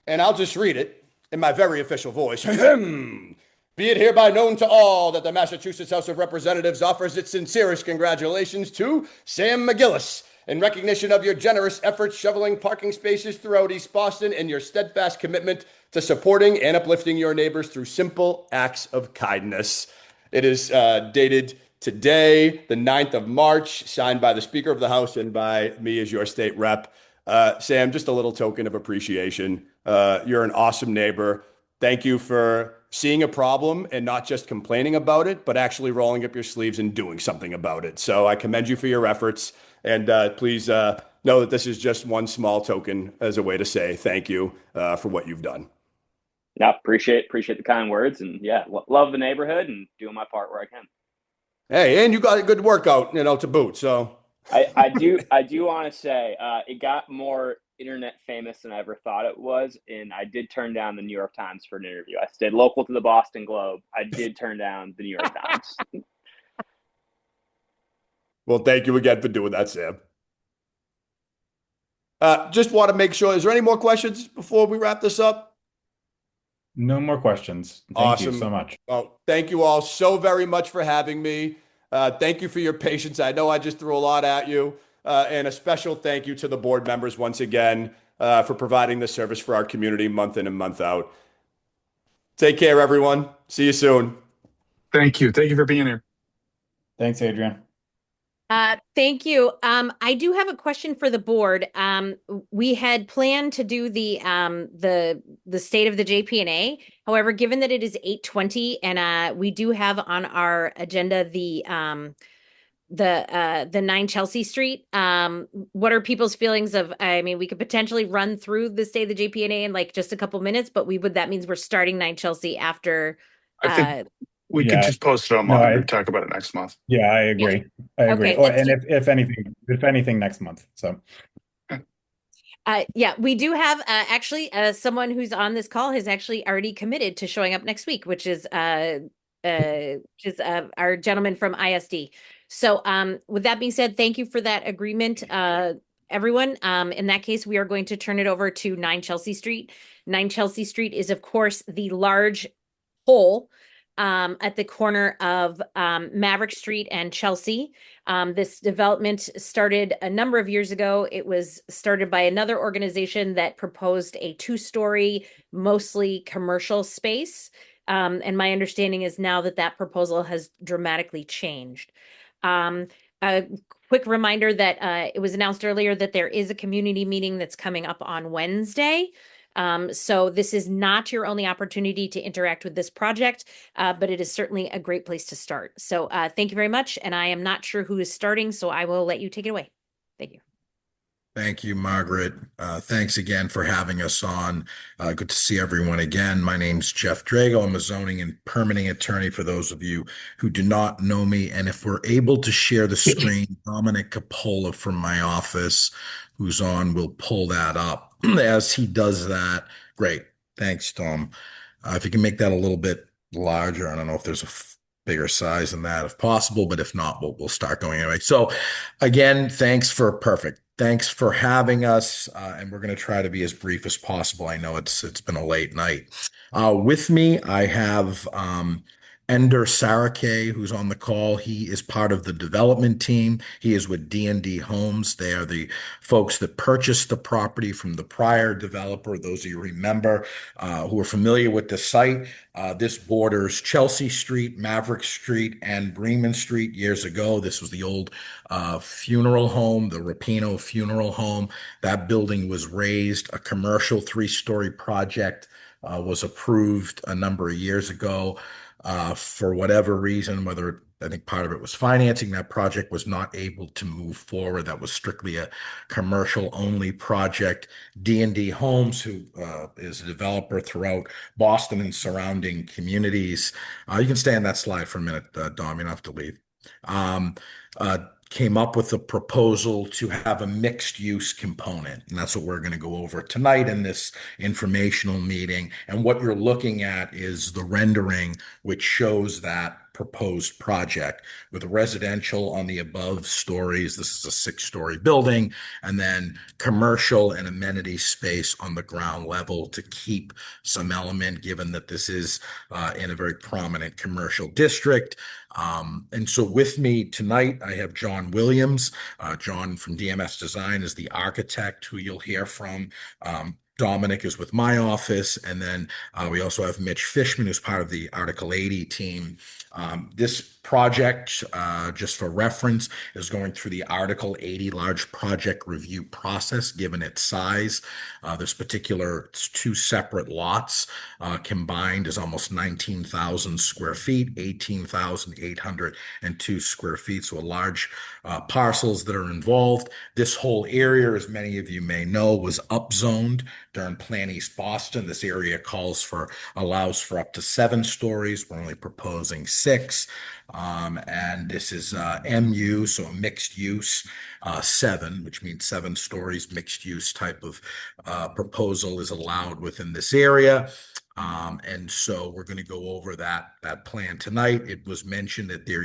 and I'll just read it in my very official voice. Be it hereby known to all that the Massachusetts House of Representatives offers its sincerest congratulations to Sam McGillis in recognition of your generous efforts shoveling parking spaces throughout East Boston and your steadfast commitment to supporting and uplifting your neighbors through simple acts of kindness. It is dated today, the 9th of March, signed by the Speaker of the House and by me as your state rep. Sam, just a little token of appreciation. You're an awesome neighbor. Thank you for seeing a problem and not just complaining about it, but actually rolling up your sleeves and doing something about it. So I commend you for your efforts. And please know that this is just one small token as a way to say thank you for what you've done. Yeah, appreciate the kind words, and yeah, love the neighborhood and doing my part where I can. Hey, and you got a good workout, to boot. So I do want to say it got more internet famous than I ever thought it was, and I did turn down the New York Times for an interview. I stayed local to the Boston Globe. I did turn down the New York Times. Well, thank you again for doing that, Sam. Just want to make sure, is there any more questions before we wrap this up? No more questions. Thank you so much. Well, thank you all so very much for having me. Thank you for your patience. I know I just threw a lot at you. And a special thank you to the board members once again for providing this service for our community month in and month out. Take care, everyone. See you soon. Thank you. Thank you for being here. Thanks, Adrian. Thank you. I do have a question for the board. We had planned to do the state of the JP&A. However, given that it is 8:20 and we do have on our agenda the 9 Chelsea Street. What are people's feelings of? I mean, we could potentially run through the state of the JP&A in like just a couple minutes, but that means we're starting 9 Chelsea after. I think we could just post it online and talk about it next month. Yeah, I agree. I agree. Okay, And if anything, next month. So. Yeah, we do have actually someone who's on this call has actually already committed to showing up next week, which is our gentleman from ISD. So with that being said, thank you for that agreement, everyone. In that case, we are going to turn it over to 9 Chelsea Street. 9 Chelsea Street is, of course, the large hole at the corner of Maverick Street and Chelsea. This development started a number of years ago. It was started by another organization that proposed a 2-story, mostly commercial space. And my understanding is now that proposal has dramatically changed. A quick reminder that it was announced earlier that there is a community meeting that's coming up on Wednesday. So this is not your only opportunity to interact with this project, but it is certainly a great place to start. So thank you very much. And I am not sure who is starting, so I will let you take it away. Thank you. Thank you, Margaret. Thanks again for having us on. Good to see everyone again. My name's Jeff Drago. I'm a zoning and permitting attorney for those of you who do not know me. And if we're able to share the screen, Dominic Capola from my office, who's on, will pull that up. As he does that, great. Thanks, Tom. If you can make that a little bit larger, I don't know if there's a bigger size than that if possible, but if not, we'll start going anyway. So again, thanks for having us, and we're going to try to be as brief as possible. I know it's been a late night. With me, I have Ender Sarake, who's on the call. He is part of the development team. He is with D&D Homes. They are the folks that purchased the property from the prior developer. Those of you who remember, who are familiar with the site, this borders Chelsea Street, Maverick Street, and Bremen Street years ago. This was the old funeral home, the Rapino Funeral Home. That building was raised. A commercial 3-story project was approved a number of years ago. For whatever reason, whether I think part of it was financing, that project was not able to move forward. That was strictly a commercial only project. D&D Homes, who is a developer throughout Boston and surrounding communities. You can stay on that slide for a minute, Dom, you don't have to leave. Came up with a proposal to have a mixed use component. And that's what we're going to go over tonight in this informational meeting. And what you're looking at is the rendering, which shows that proposed project with residential on the above stories. This is a 6-story building, and then commercial and amenity space on the ground level to keep some element, given that this is in a very prominent commercial district. And so with me tonight, I have John Williams. John from DMS Design is the architect who you'll hear from. Dominic is with my office. And then we also have Mitch Fishman, who's part of the Article 80 team. This project, just for reference, is going through the Article 80 large project review process, given its size. This particular 2 separate lots combined is almost 19,000 square feet, 18,802 square feet. So large parcels that are involved. This whole area, as many of you may know, was upzoned during Plan East Boston. This area allows for up to 7 stories. We're only proposing 6. And this is MU, so a mixed use 7, which means 7 stories. Mixed use type of proposal is allowed within this area. And so we're going to go over that plan tonight. It was mentioned that there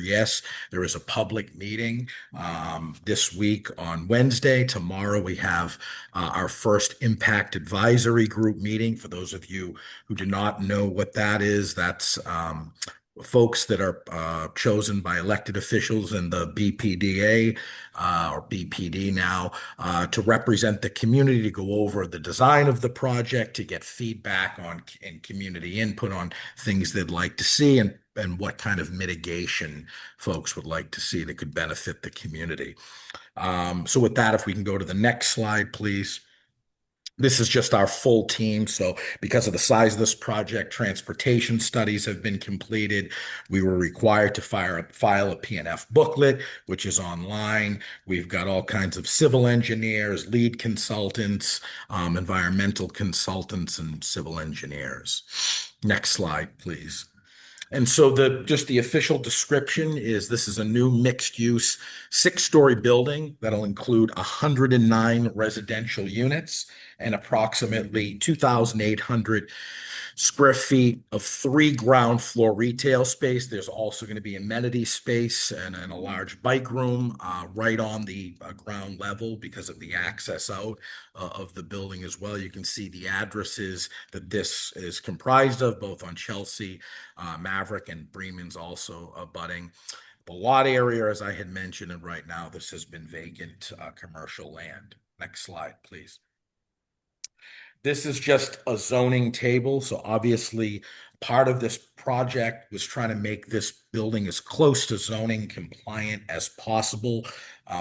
is a public meeting this week on Wednesday. Tomorrow we have our first impact advisory group meeting. For those of you who do not know what that is, that's folks that are chosen by elected officials in the BPDA or BPD now to represent the community, to go over the design of the project, to get feedback on and community input on things they'd like to see and what kind of mitigation folks would like to see that could benefit the community. So with that, if we can go to the next slide, please. This is just our full team. So because of the size of this project, transportation studies have been completed. We were required to file a PNF booklet, which is online. We've got all kinds of civil engineers, lead consultants, environmental consultants, and civil engineers. Next slide, please. And so just the official description is this is a new mixed use 6-story building that'll include 109 residential units and approximately 2,800 square feet of 3 ground floor retail space. There's also going to be amenity space and a large bike room right on the ground level because of the access out of the building as well. You can see the addresses that this is comprised of, both on Chelsea, Maverick, and Bremen's also abutting. The lot area, as I had mentioned, and right now this has been vacant commercial land. Next slide, please. This is just a zoning table. So obviously part of this project was trying to make this building as close to zoning compliant as possible.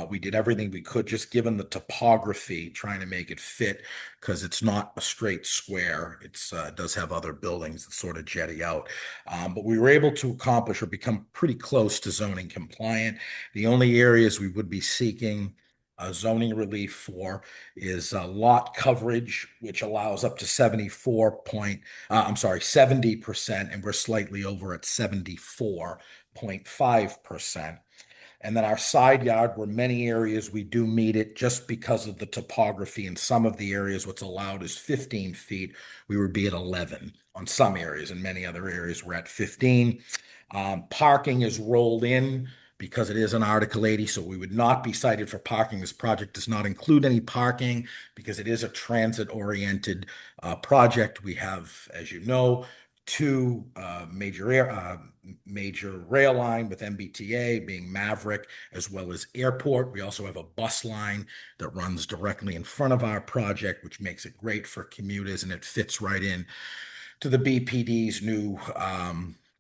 We did everything we could, just given the topography, trying to make it fit, because it's not a straight square. It does have other buildings that sort of jetty out. But we were able to accomplish or become pretty close to zoning compliant. The only areas we would be seeking zoning relief for is lot coverage, which allows up to 70%, and we're slightly over at 74.5%. And then our side yard, where many areas we do meet it just because of the topography. In some of the areas, what's allowed is 15 feet. We would be at 11 on some areas, and many other areas we're at 15. Parking is rolled in because it is an Article 80, so we would not be cited for parking. This project does not include any parking because it is a transit-oriented project. We have, as you know, two major rail line with MBTA being Maverick, as well as Airport. We also have a bus line that runs directly in front of our project, which makes it great for commuters, and it fits right in to the BPD's new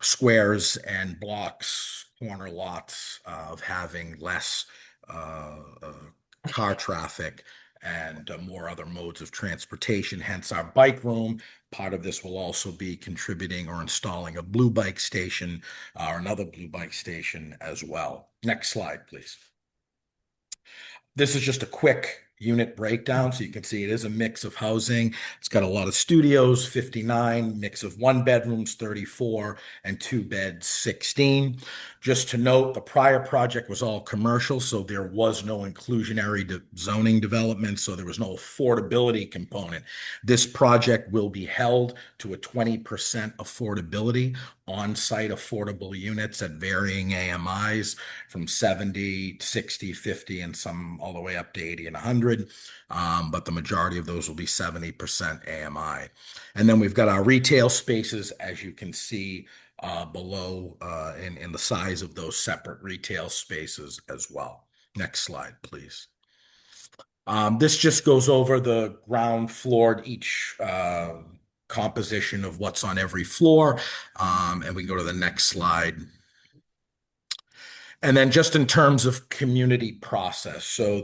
squares and blocks, corner lots of having less car traffic and more other modes of transportation, hence our bike room. Part of this will also be contributing or installing a blue bike station or another blue bike station as well. Next slide, please. This is just a quick unit breakdown, so you can see it is a mix of housing. It's got a lot of studios, 59, mix of 1 bedrooms, 34, and 2 beds, 16. Just to note, the prior project was all commercial, so there was no inclusionary zoning development, so there was no affordability component. This project will be held to a 20% affordability on-site affordable units at varying AMIs from 70, 60, 50, and some all the way up to 80 and 100. But the majority of those will be 70% AMI. And then we've got our retail spaces, as you can see below in the size of those separate retail spaces as well. Next slide, please. This just goes over the ground floor, each composition of what's on every floor. And we can go to the next slide. And then just in terms of community process, so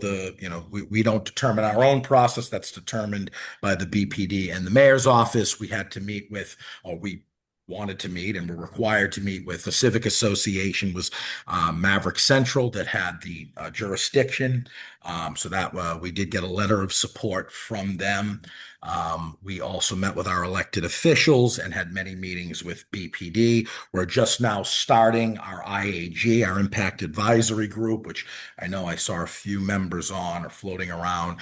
we don't determine our own process. That's determined by the BPD and the mayor's office. We had to meet with, or we wanted to meet and were required to meet with the civic association was Maverick Central that had the jurisdiction. So that we did get a letter of support from them. We also met with our elected officials and had many meetings with BPD. We're just now starting our IAG, our Impact Advisory Group, which I know I saw a few members on or floating around.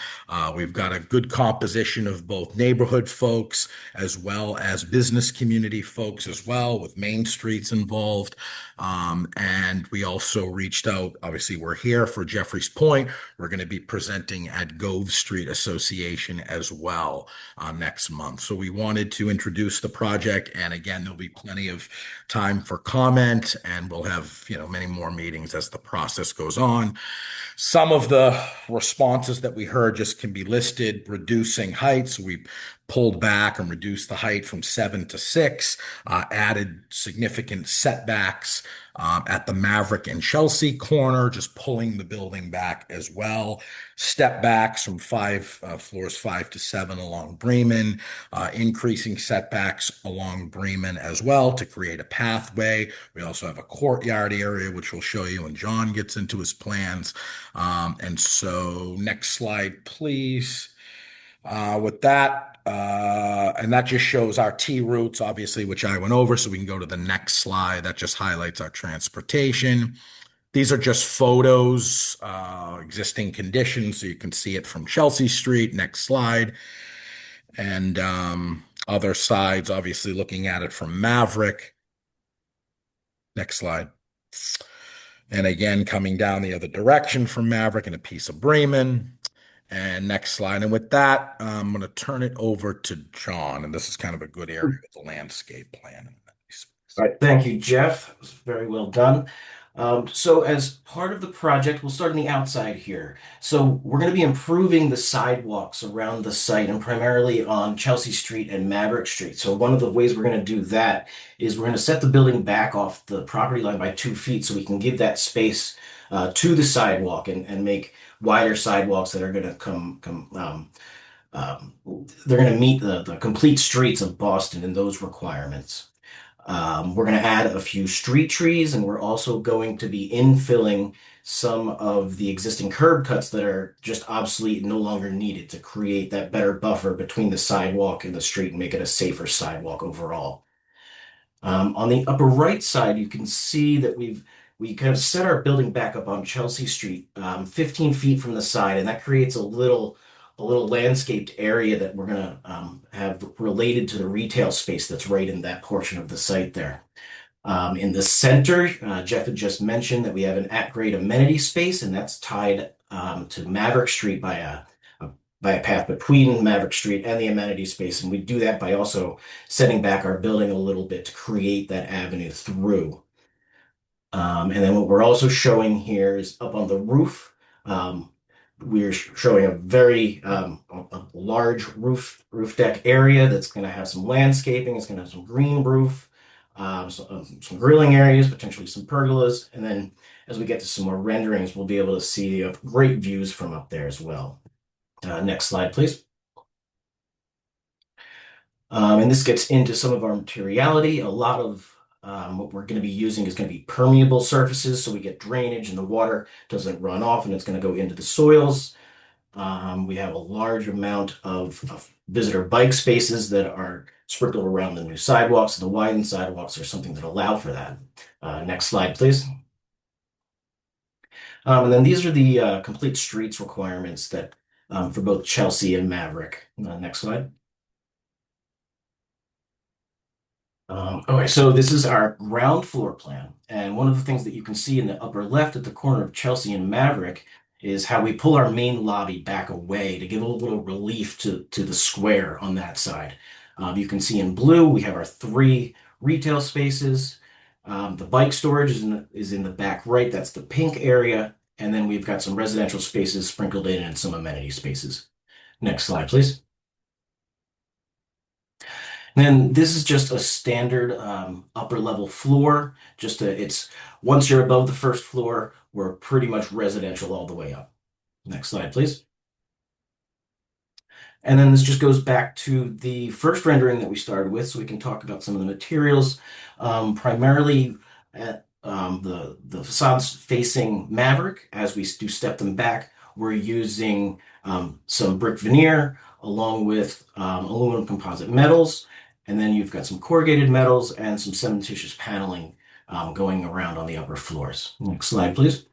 We've got a good composition of both neighborhood folks as well as business community folks as well, with Main Streets involved. And we also reached out, obviously we're here for Jeffries Point. We're going to be presenting at Gove Street Association as well next month. So we wanted to introduce the project, and again, there'll be plenty of time for comment, and we'll have many more meetings as the process goes on. Some of the responses that we heard just can be listed. Reducing heights, we pulled back and reduced the height from 7 to 6, added significant setbacks at the Maverick and Chelsea corner, just pulling the building back as well. Step backs from floors 5 to 7 along Bremen, increasing setbacks along Bremen as well to create a pathway. We also have a courtyard area, which we'll show you when John gets into his plans. And so next slide, please. With that, and that just shows our T routes, obviously, which I went over, so we can go to the next slide. That just highlights our transportation. These are just photos, existing conditions, so you can see it from Chelsea Street. Next slide. And other sides, obviously, looking at it from Maverick. Next slide. And again, coming down the other direction from Maverick and a piece of Bremen. And next slide. And with that, I'm going to turn it over to John. And this is kind of a good area with the landscape plan. All right. Thank you, Jeff. It was very well done. So as part of the project, we'll start on the outside here. So we're going to be improving the sidewalks around the site and primarily on Chelsea Street and Maverick Street. So one of the ways we're going to do that is we're going to set the building back off the property line by 2 feet so we can give that space to the sidewalk and make wider sidewalks that are going to they're going to meet the complete streets of Boston and those requirements. We're going to add a few street trees, and we're also going to be infilling some of the existing curb cuts that are just obsolete and no longer needed to create that better buffer between the sidewalk and the street and make it a safer sidewalk overall. On the upper right side, you can see that we kind of set our building back up on Chelsea Street, 15 feet from the side, and that creates a little landscaped area that we're going to have related to the retail space that's right in that portion of the site there. In the center, Jeff had just mentioned that we have an at-grade amenity space, and that's tied to Maverick Street by a by a path between Maverick Street and the amenity space. And we do that by also setting back our building a little bit to create that avenue through. And then what we're also showing here is up on the roof. We're showing a very a large roof deck area that's going to have some landscaping. It's going to have some green roof, some grilling areas, potentially some pergolas. And then as we get to some more renderings, we'll be able to see great views from up there as well. Next slide, please. And this gets into some of our materiality. A lot of what we're going to be using is going to be permeable surfaces, so we get drainage and the water doesn't run off and it's going to go into the soils. We have a large amount of visitor bike spaces that are sprinkled around the new sidewalks. The widened sidewalks are something that allow for that. Next slide, please. And then these are the complete streets requirements that for both Chelsea and Maverick. Next slide. Okay, so this is our ground floor plan. And one of the things that you can see in the upper left at the corner of Chelsea and Maverick is how we pull our main lobby back away to give a little relief to the square on that side. You can see in blue, we have our 3 retail spaces. The bike storage is in the back right. That's the pink area. And then we've got some residential spaces sprinkled in and some amenity spaces. Next slide, please. And then this is just a standard upper level floor. It's once you're above the first floor, we're pretty much residential all the way up. Next slide, please. And then this just goes back to the first rendering that we started with, so we can talk about some of the materials. Primarily at the facades facing Maverick, as we do step them back, we're using some brick veneer along with aluminum composite metals. And then you've got some corrugated metals and some cementitious paneling going around on the upper floors. Next slide, please.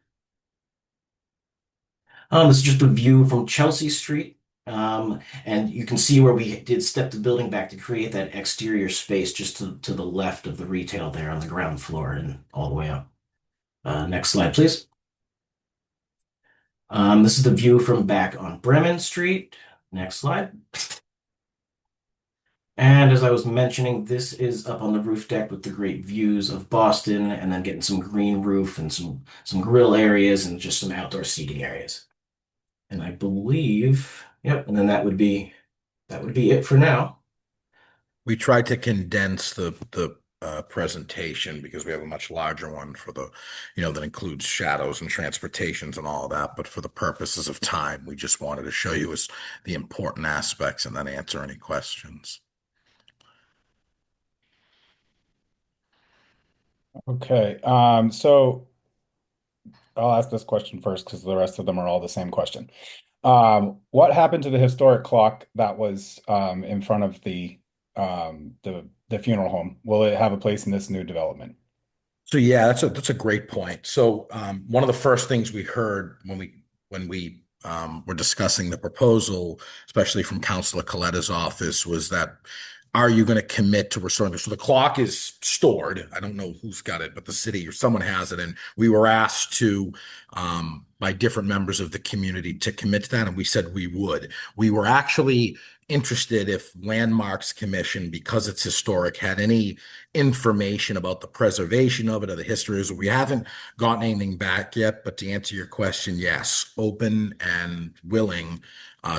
This is just a view from Chelsea Street. And you can see where we did step the building back to create that exterior space just to the left of the retail there on the ground floor and all the way up. Next slide, please. This is the view from back on Bremen Street. Next slide. And as I was mentioning, this is up on the roof deck with the great views of Boston, and then getting some green roof and some grill areas and just some outdoor seating areas. And I believe, yep, and then that would be it for now. We tried to condense the presentation because we have a much larger one for the, that includes shadows and transportations and all of that. But for the purposes of time, we just wanted to show you the important aspects and then answer any questions. Okay, so I'll ask this question first because the rest of them are all the same question. What happened to the historic clock that was in front of the funeral home? Will it have a place in this new development? So yeah, that's a great point. So one of the first things we heard when we were discussing the proposal, especially from Councilor Coletta's office, was that, are you going to commit to restoring this? So the clock is stored. I don't know who's got it, but the city or someone has it. And we were asked to, by different members of the community, to commit to that. And we said we would. We were actually interested if Landmarks Commission, because it's historic, had any information about the preservation of it or the history. We haven't gotten anything back yet, but to answer your question, yes, open and willing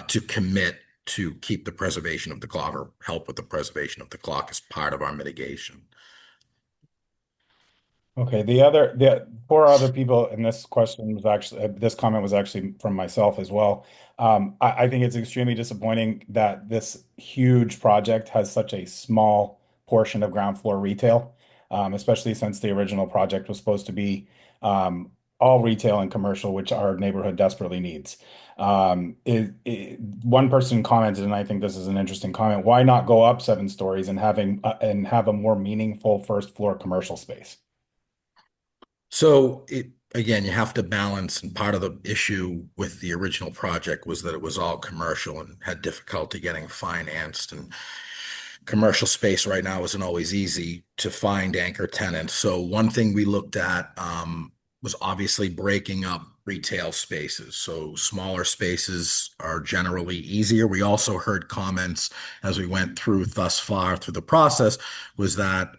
to commit to keep the preservation of the clock or help with the preservation of the clock as part of our mitigation. Okay, the 4 other people in this question was actually, this comment was actually from myself as well. I think it's extremely disappointing that this huge project has such a small portion of ground floor retail, especially since the original project was supposed to be all retail and commercial, which our neighborhood desperately needs. One person commented, and I think this is an interesting comment, why not go up 7 stories and have a more meaningful first floor commercial space? So again, you have to balance, and part of the issue with the original project was that it was all commercial and had difficulty getting financed, and commercial space right now isn't always easy to find anchor tenants. So one thing we looked at was obviously breaking up retail spaces. So smaller spaces are generally easier. We also heard comments as we went through thus far through the process was that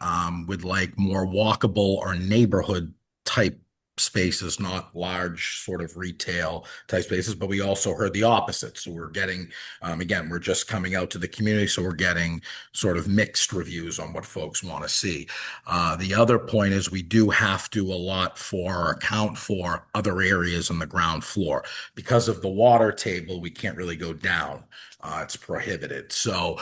would like more walkable or neighborhood type spaces, not large sort of retail type spaces, but we also heard the opposite. So we're getting, again, we're just coming out to the community, so we're getting sort of mixed reviews on what folks want to see. The other point is we do have to allot for or account for other areas on the ground floor. Because of the water table, we can't really go down. It's prohibited. So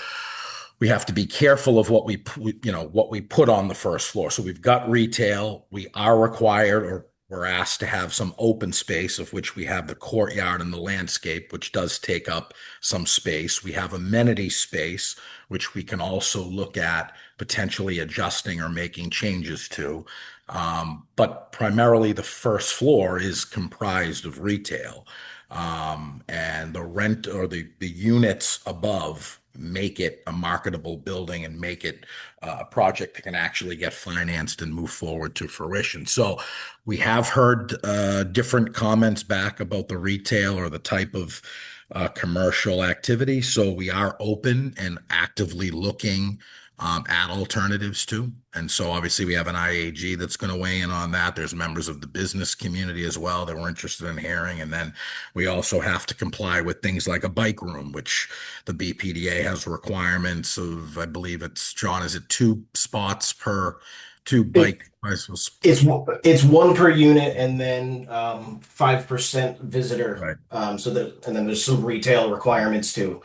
we have to be careful of what we put on the first floor. So we've got retail. We are required or we're asked to have some open space, of which we have the courtyard and the landscape, which does take up some space. We have amenity space, which we can also look at potentially adjusting or making changes to. But primarily the first floor is comprised of retail. And the rent or the units above make it a marketable building and make it a project that can actually get financed and move forward to fruition. So we have heard different comments back about the retail or the type of commercial activity. So we are open and actively looking at alternatives too. And so obviously we have an IAG that's going to weigh in on that. There's members of the business community as well that we're interested in hearing. And then we also have to comply with things like a bike room, which the BPDA has requirements of, I believe it's, John, is it 2 spots per 2 bike bicycles? It's 1 per unit and then 5% visitor. Right. And then there's some retail requirements too.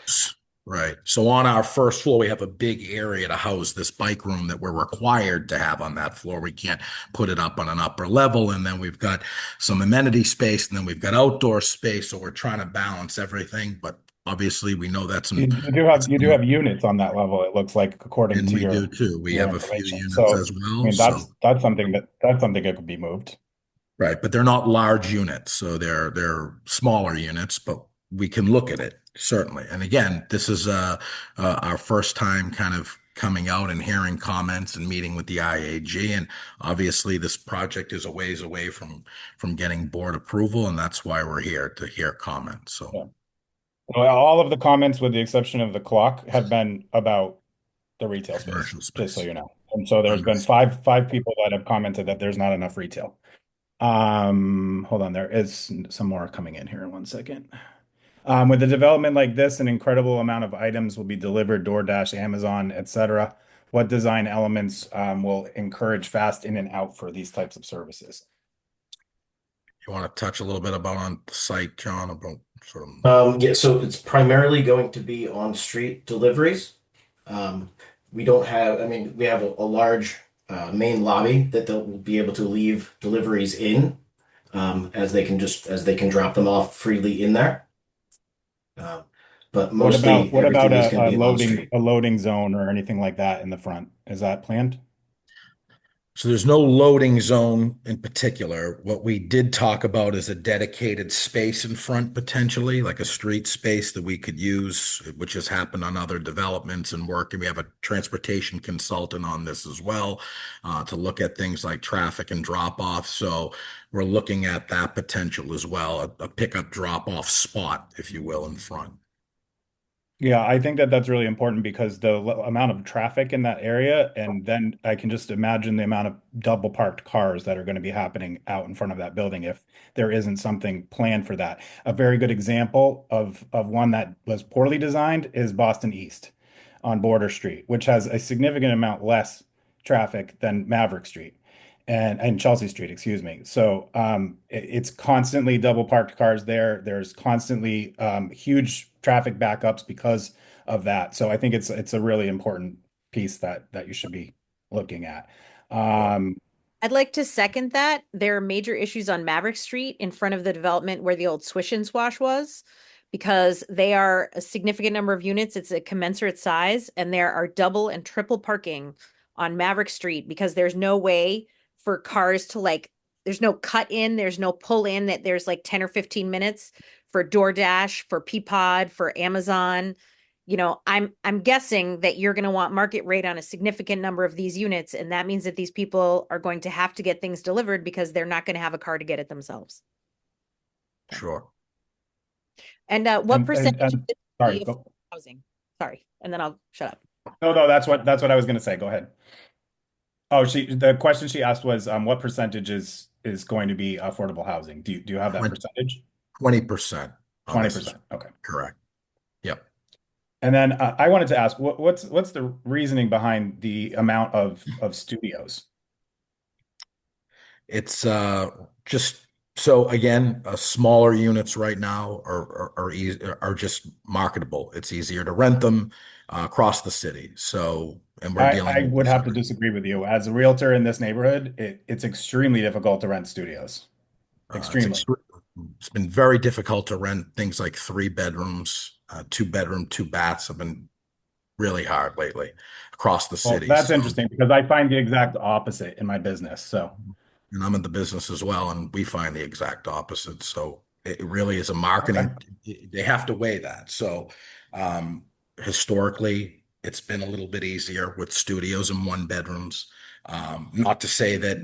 Right. So on our first floor, we have a big area to house this bike room that we're required to have on that floor. We can't put it up on an upper level. And then we've got some amenity space, and then we've got outdoor space. So we're trying to balance everything. But obviously, we know that's you do have units on that level. It looks like, according to your, we do too. We have a few units as well. I mean, that's something that could be moved. Right, but they're not large units, so they're smaller units, but we can look at it certainly. And again, this is our first time kind of coming out and hearing comments and meeting with the IAG, and obviously this project is a ways away from getting board approval, and that's why we're here to hear comments. So, yeah. Well, all of the comments, with the exception of the clock, have been about the retail space, just so you know. And so there's been five people that have commented that there's not enough retail. Hold on, there is some more coming in here in 1 second. With a development like this, an incredible amount of items will be delivered, DoorDash, Amazon, etc. What design elements will encourage fast in and out for these types of services? You want to touch a little bit about on the site, John, about sort of yeah, so it's primarily going to be on street deliveries. We don't have, I mean, we have a large main lobby that they'll be able to leave deliveries in, as they can drop them off freely in there. But mostly, what about a loading zone or anything like that in the front? Is that planned? So there's no loading zone in particular. What we did talk about is a dedicated space in front, potentially, like a street space that we could use, which has happened on other developments and work. And we have a transportation consultant on this as well, to look at things like traffic and drop off. So we're looking at that potential as well, a pickup drop off spot, if you will, in front. Yeah, I think that that's really important because the amount of traffic in that area, and then I can just imagine the amount of double parked cars that are going to be happening out in front of that building if there isn't something planned for that. A very good example of one that was poorly designed is Boston East on Border Street, which has a significant amount less traffic than Maverick Street and Chelsea Street, excuse me. So it's constantly double parked cars there. There's constantly huge traffic backups because of that. So I think it's a really important piece that you should be looking at. I'd like to second that. There are major issues on Maverick Street in front of the development where the old Swish and Swash was, because they are a significant number of units. It's a commensurate size, and there are double and triple parking on Maverick Street because there's no way for cars to there's no cut in, there's no pull in, that there's like 10 or 15 minutes for DoorDash, for Peapod, for Amazon. I'm guessing that you're going to want market rate on a significant number of these units, and that means that these people are going to have to get things delivered because they're not going to have a car to get it themselves. Sure. And what percentage of this will sorry, be affordable housing? Sorry, and then I'll shut up. no, that's what I was going to say. Go ahead. Oh, the question she asked was, what percentage is going to be affordable housing? Do you have that percentage? 20%. 20%. Okay. Correct. Yep. And then I wanted to ask, what's the reasoning behind the amount of studios? It's just so again, smaller units right now are just marketable. It's easier to rent them across the city. So, and we're dealing. I would have to disagree with you. As a realtor in this neighborhood, it's extremely difficult to rent studios. Extremely. It's been very difficult to rent things like 3 bedrooms, 2 bedroom, 2 baths have been really hard lately across the city. That's interesting because I find the exact opposite in my business. So, and I'm in the business as well, and we find the exact opposite. So it really is a marketing. Okay. They have to weigh that. So historically, it's been a little bit easier with studios and 1 bedrooms. Not to say that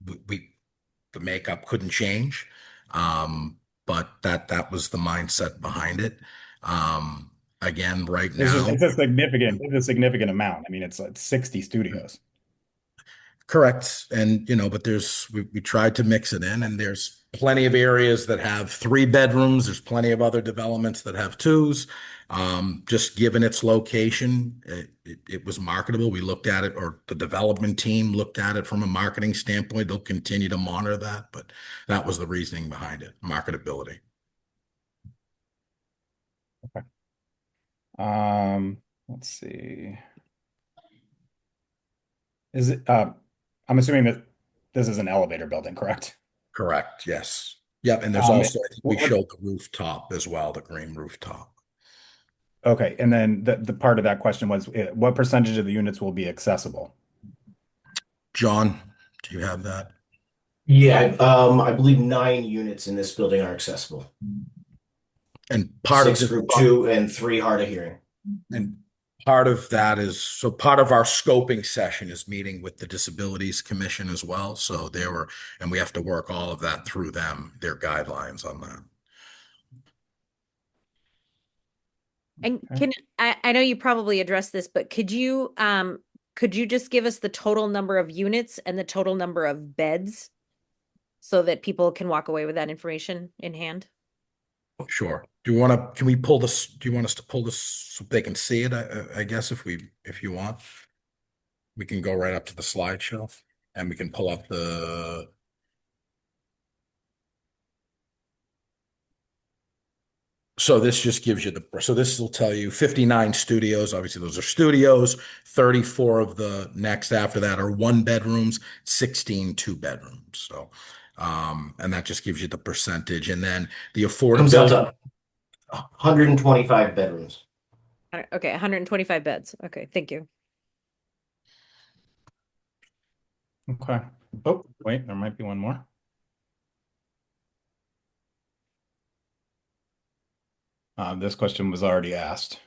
the makeup couldn't change, but that was the mindset behind it. Again, right now, it's a significant amount. I mean, it's like 60 studios. Correct. And, but we tried to mix it in, and there's plenty of areas that have 3 bedrooms. There's plenty of other developments that have 2s. Just given its location, it was marketable. We looked at it, or the development team looked at it from a marketing standpoint. They'll continue to monitor that, but that was the reasoning behind it, marketability. Okay. Let's see. Is it, I'm assuming that this is an elevator building, correct? Correct. Yes. Yep. And there's also, I think we showed the rooftop as well, the green rooftop. Okay. And then the part of that question was, what percentage of the units will be accessible? John, do you have that? Yeah, I believe 9 units in this building are accessible. And part 6 of group 2 and 3 hard of hearing. And part of that is, so part of our scoping session is meeting with the Disabilities Commission as well. So and we have to work all of that through them, their guidelines on that. And I know you probably addressed this, but could you just give us the total number of units and the total number of beds so that people can walk away with that information in hand? Sure. Can we pull this? Do you want us to pull this so they can see it? I guess if you want, we can go right up to the slideshow and we can pull up the. So this just gives you so this will tell you 59 studios. Obviously those are studios. 34 of the next after that are 1 bedrooms, 16 2 bedrooms. So, and that just gives you the percentage. And then the affordability. 125 bedrooms. Okay, 125 beds. Okay, thank you. Okay. Oh, wait, there might be one more. This question was already asked.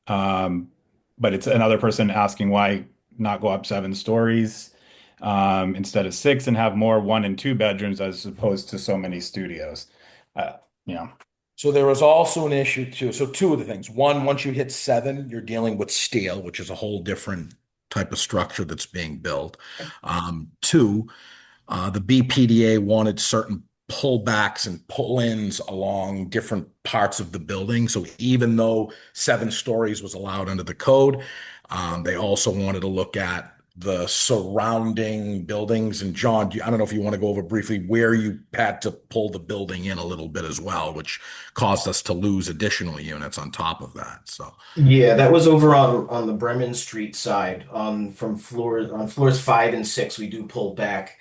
But it's another person asking why not go up 7 stories instead of 6 and have more 1 and 2 bedrooms as opposed to so many studios. So there was also an issue too. So 2 of the things. 1, once you hit 7, you're dealing with steel, which is a whole different type of structure that's being built. 2, the BPDA wanted certain pullbacks and pull-ins along different parts of the building. So even though 7 stories was allowed under the code, they also wanted to look at the surrounding buildings. And John, I don't know if you want to go over briefly where you had to pull the building in a little bit as well, which caused us to lose additional units on top of that. So yeah, that was over on the Bremen Street side. On floors 5 and 6, we do pull back.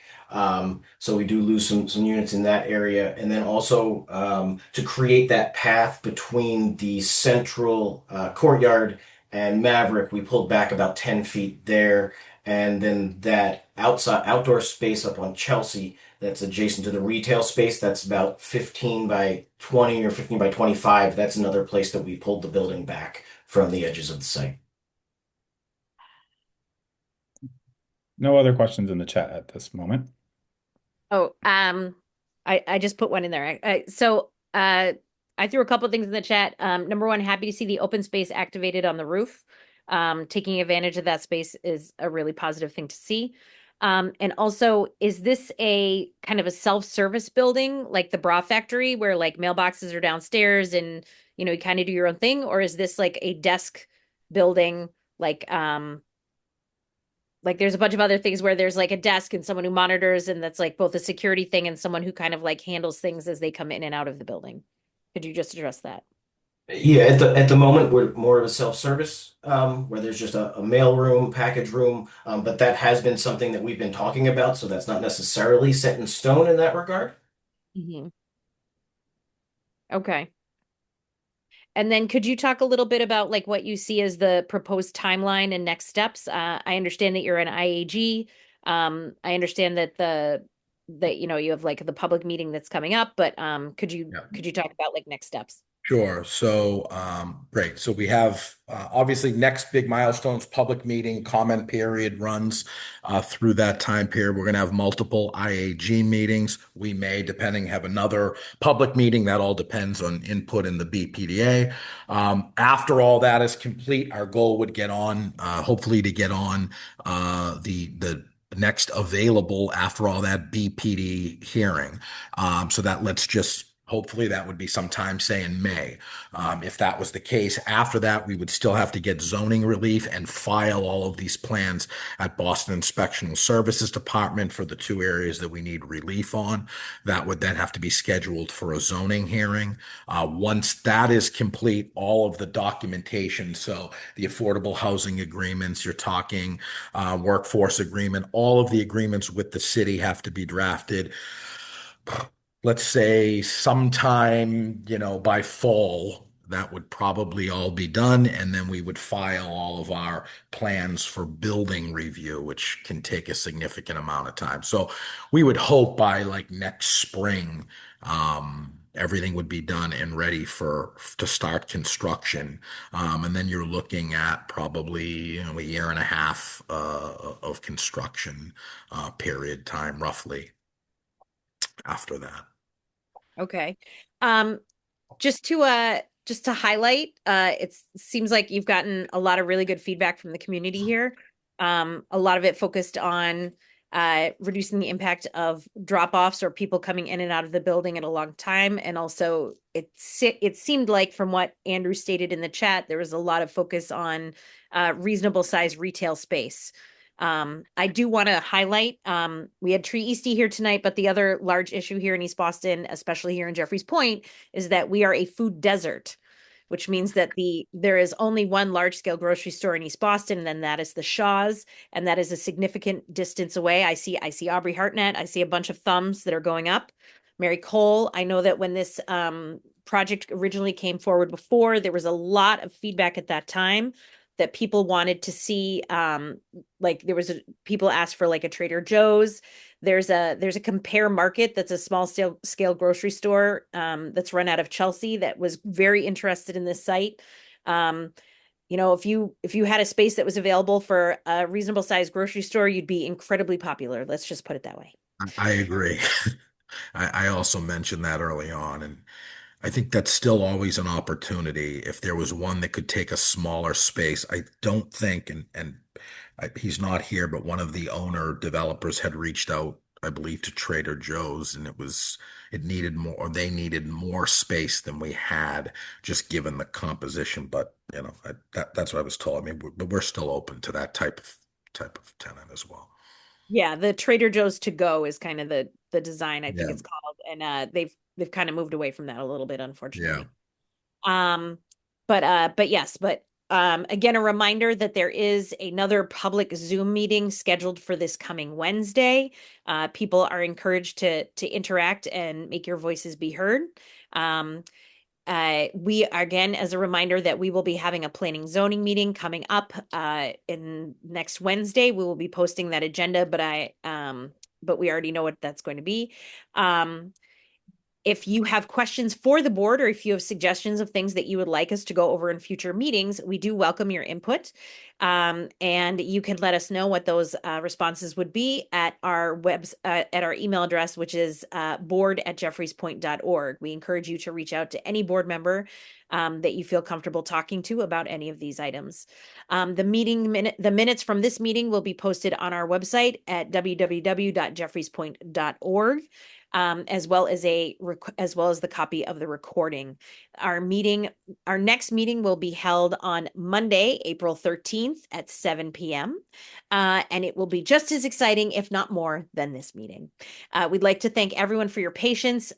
So we do lose some units in that area. And then also to create that path between the central courtyard and Maverick, we pulled back about 10 feet there. And then that outdoor space up on Chelsea, that's adjacent to the retail space. That's about 15 by 20 or 15 by 25. That's another place that we pulled the building back from the edges of the site. No other questions in the chat at this moment. Oh, I just put one in there. I threw a couple of things in the chat. Number one, happy to see the open space activated on the roof. Taking advantage of that space is a really positive thing to see. And also, is this a kind of a self-service building like the bra factory where like mailboxes are downstairs and you know you kind of do your own thing, or is this like a desk building like there's a bunch of other things where there's like a desk and someone who monitors and that's like both a security thing and someone who kind of like handles things as they come in and out of the building. Could you just address that? Yeah, at the moment we're more of a self-service, where there's just a mail room, package room, but that has been something that we've been talking about, so that's not necessarily set in stone in that regard. Mm-hmm. Okay. And then could you talk a little bit about like what you see as the proposed timeline and next steps? I understand that you're an IAG. I understand that you know you have like the public meeting that's coming up, but could you talk about like next steps? Sure. So, great. So we have obviously next big milestones, public meeting, comment period runs through that time period. We're going to have multiple IAG meetings. We may, depending, have another public meeting. That all depends on input in the BPDA. After all that is complete, our goal would get on, hopefully to get on the next available after all that BPD hearing. So that let's just hopefully that would be sometime, say, in May. If that was the case, after that, we would still have to get zoning relief and file all of these plans at Boston Inspectional Services Department for the two areas that we need relief on. That would then have to be scheduled for a zoning hearing. Once that is complete, all of the documentation, so the affordable housing agreements, you're talking workforce agreement, all of the agreements with the city have to be drafted. Let's say sometime, by fall, that would probably all be done. And then we would file all of our plans for building review, which can take a significant amount of time. So we would hope by like next spring, everything would be done and ready to start construction. And then you're looking at probably a year and a half of construction period time, roughly, after that. Okay. Just to highlight, it seems like you've gotten a lot of really good feedback from the community here. A lot of it focused on reducing the impact of drop-offs or people coming in and out of the building at a long time. And also it seemed like from what Andrew stated in the chat, there was a lot of focus on reasonable size retail space. I do want to highlight, we had Tree Eastie here tonight, but the other large issue here in East Boston, especially here in Jeffreys Point, is that we are a food desert, which means that there is only one large scale grocery store in East Boston, and then that is the Shaw's, and that is a significant distance away. I see Aubrey Hartnett. I see a bunch of thumbs that are going up. Mary Cole, I know that when this project originally came forward before, there was a lot of feedback at that time that people wanted to see, people asked for like a Trader Joe's. There's a Compare Market that's a small scale grocery store that's run out of Chelsea that was very interested in this site. If you had a space that was available for a reasonable sized grocery store, you'd be incredibly popular. Let's just put it that way. I agree. I also mentioned that early on, and I think that's still always an opportunity. If there was one that could take a smaller space, I don't think, and he's not here, but one of the owner developers had reached out, I believe, to Trader Joe's, and it needed more, or they needed more space than we had, just given the composition. But that's what I was told. I mean, but we're still open to that type of tenant as well. Yeah, the Trader Joe's to go is kind of the design, I think it's called, and they've kind of moved away from that a little bit, unfortunately. Yeah. But yes, again, a reminder that there is another public Zoom meeting scheduled for this coming Wednesday. People are encouraged to interact and make your voices be heard. We again, as a reminder that we will be having a planning zoning meeting coming up in next Wednesday. We will be posting that agenda, but but we already know what that's going to be. If you have questions for the board, or if you have suggestions of things that you would like us to go over in future meetings, we do welcome your input. And you can let us know what those responses would be at our at our email address, which is board@jeffreyspoint.org. We encourage you to reach out to any board member that you feel comfortable talking to about any of these items. The minutes from this meeting will be posted on our website at www.jeffreyspoint.org. As well as the copy of the recording. Our next meeting will be held on Monday, April 13th at 7 p.m. And it will be just as exciting, if not more, than this meeting. We'd like to thank everyone for your patience.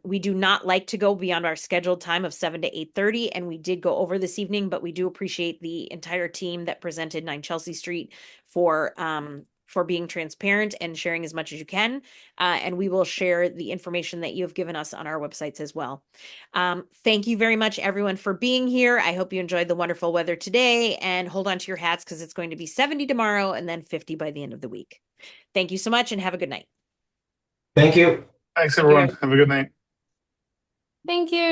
We do not like to go beyond our scheduled time of 7 to 8:30, and we did go over this evening, but we do appreciate the entire team that presented 9 Chelsea Street for being transparent and sharing as much as you can. And we will share the information that you have given us on our websites as well. Thank you very much, everyone, for being here. I hope you enjoyed the wonderful weather today, and hold on to your hats because it's going to be 70 tomorrow and then 50 by the end of the week. Thank you so much and have a good night. Thank you. Thanks, everyone. Have a good night. Thank you.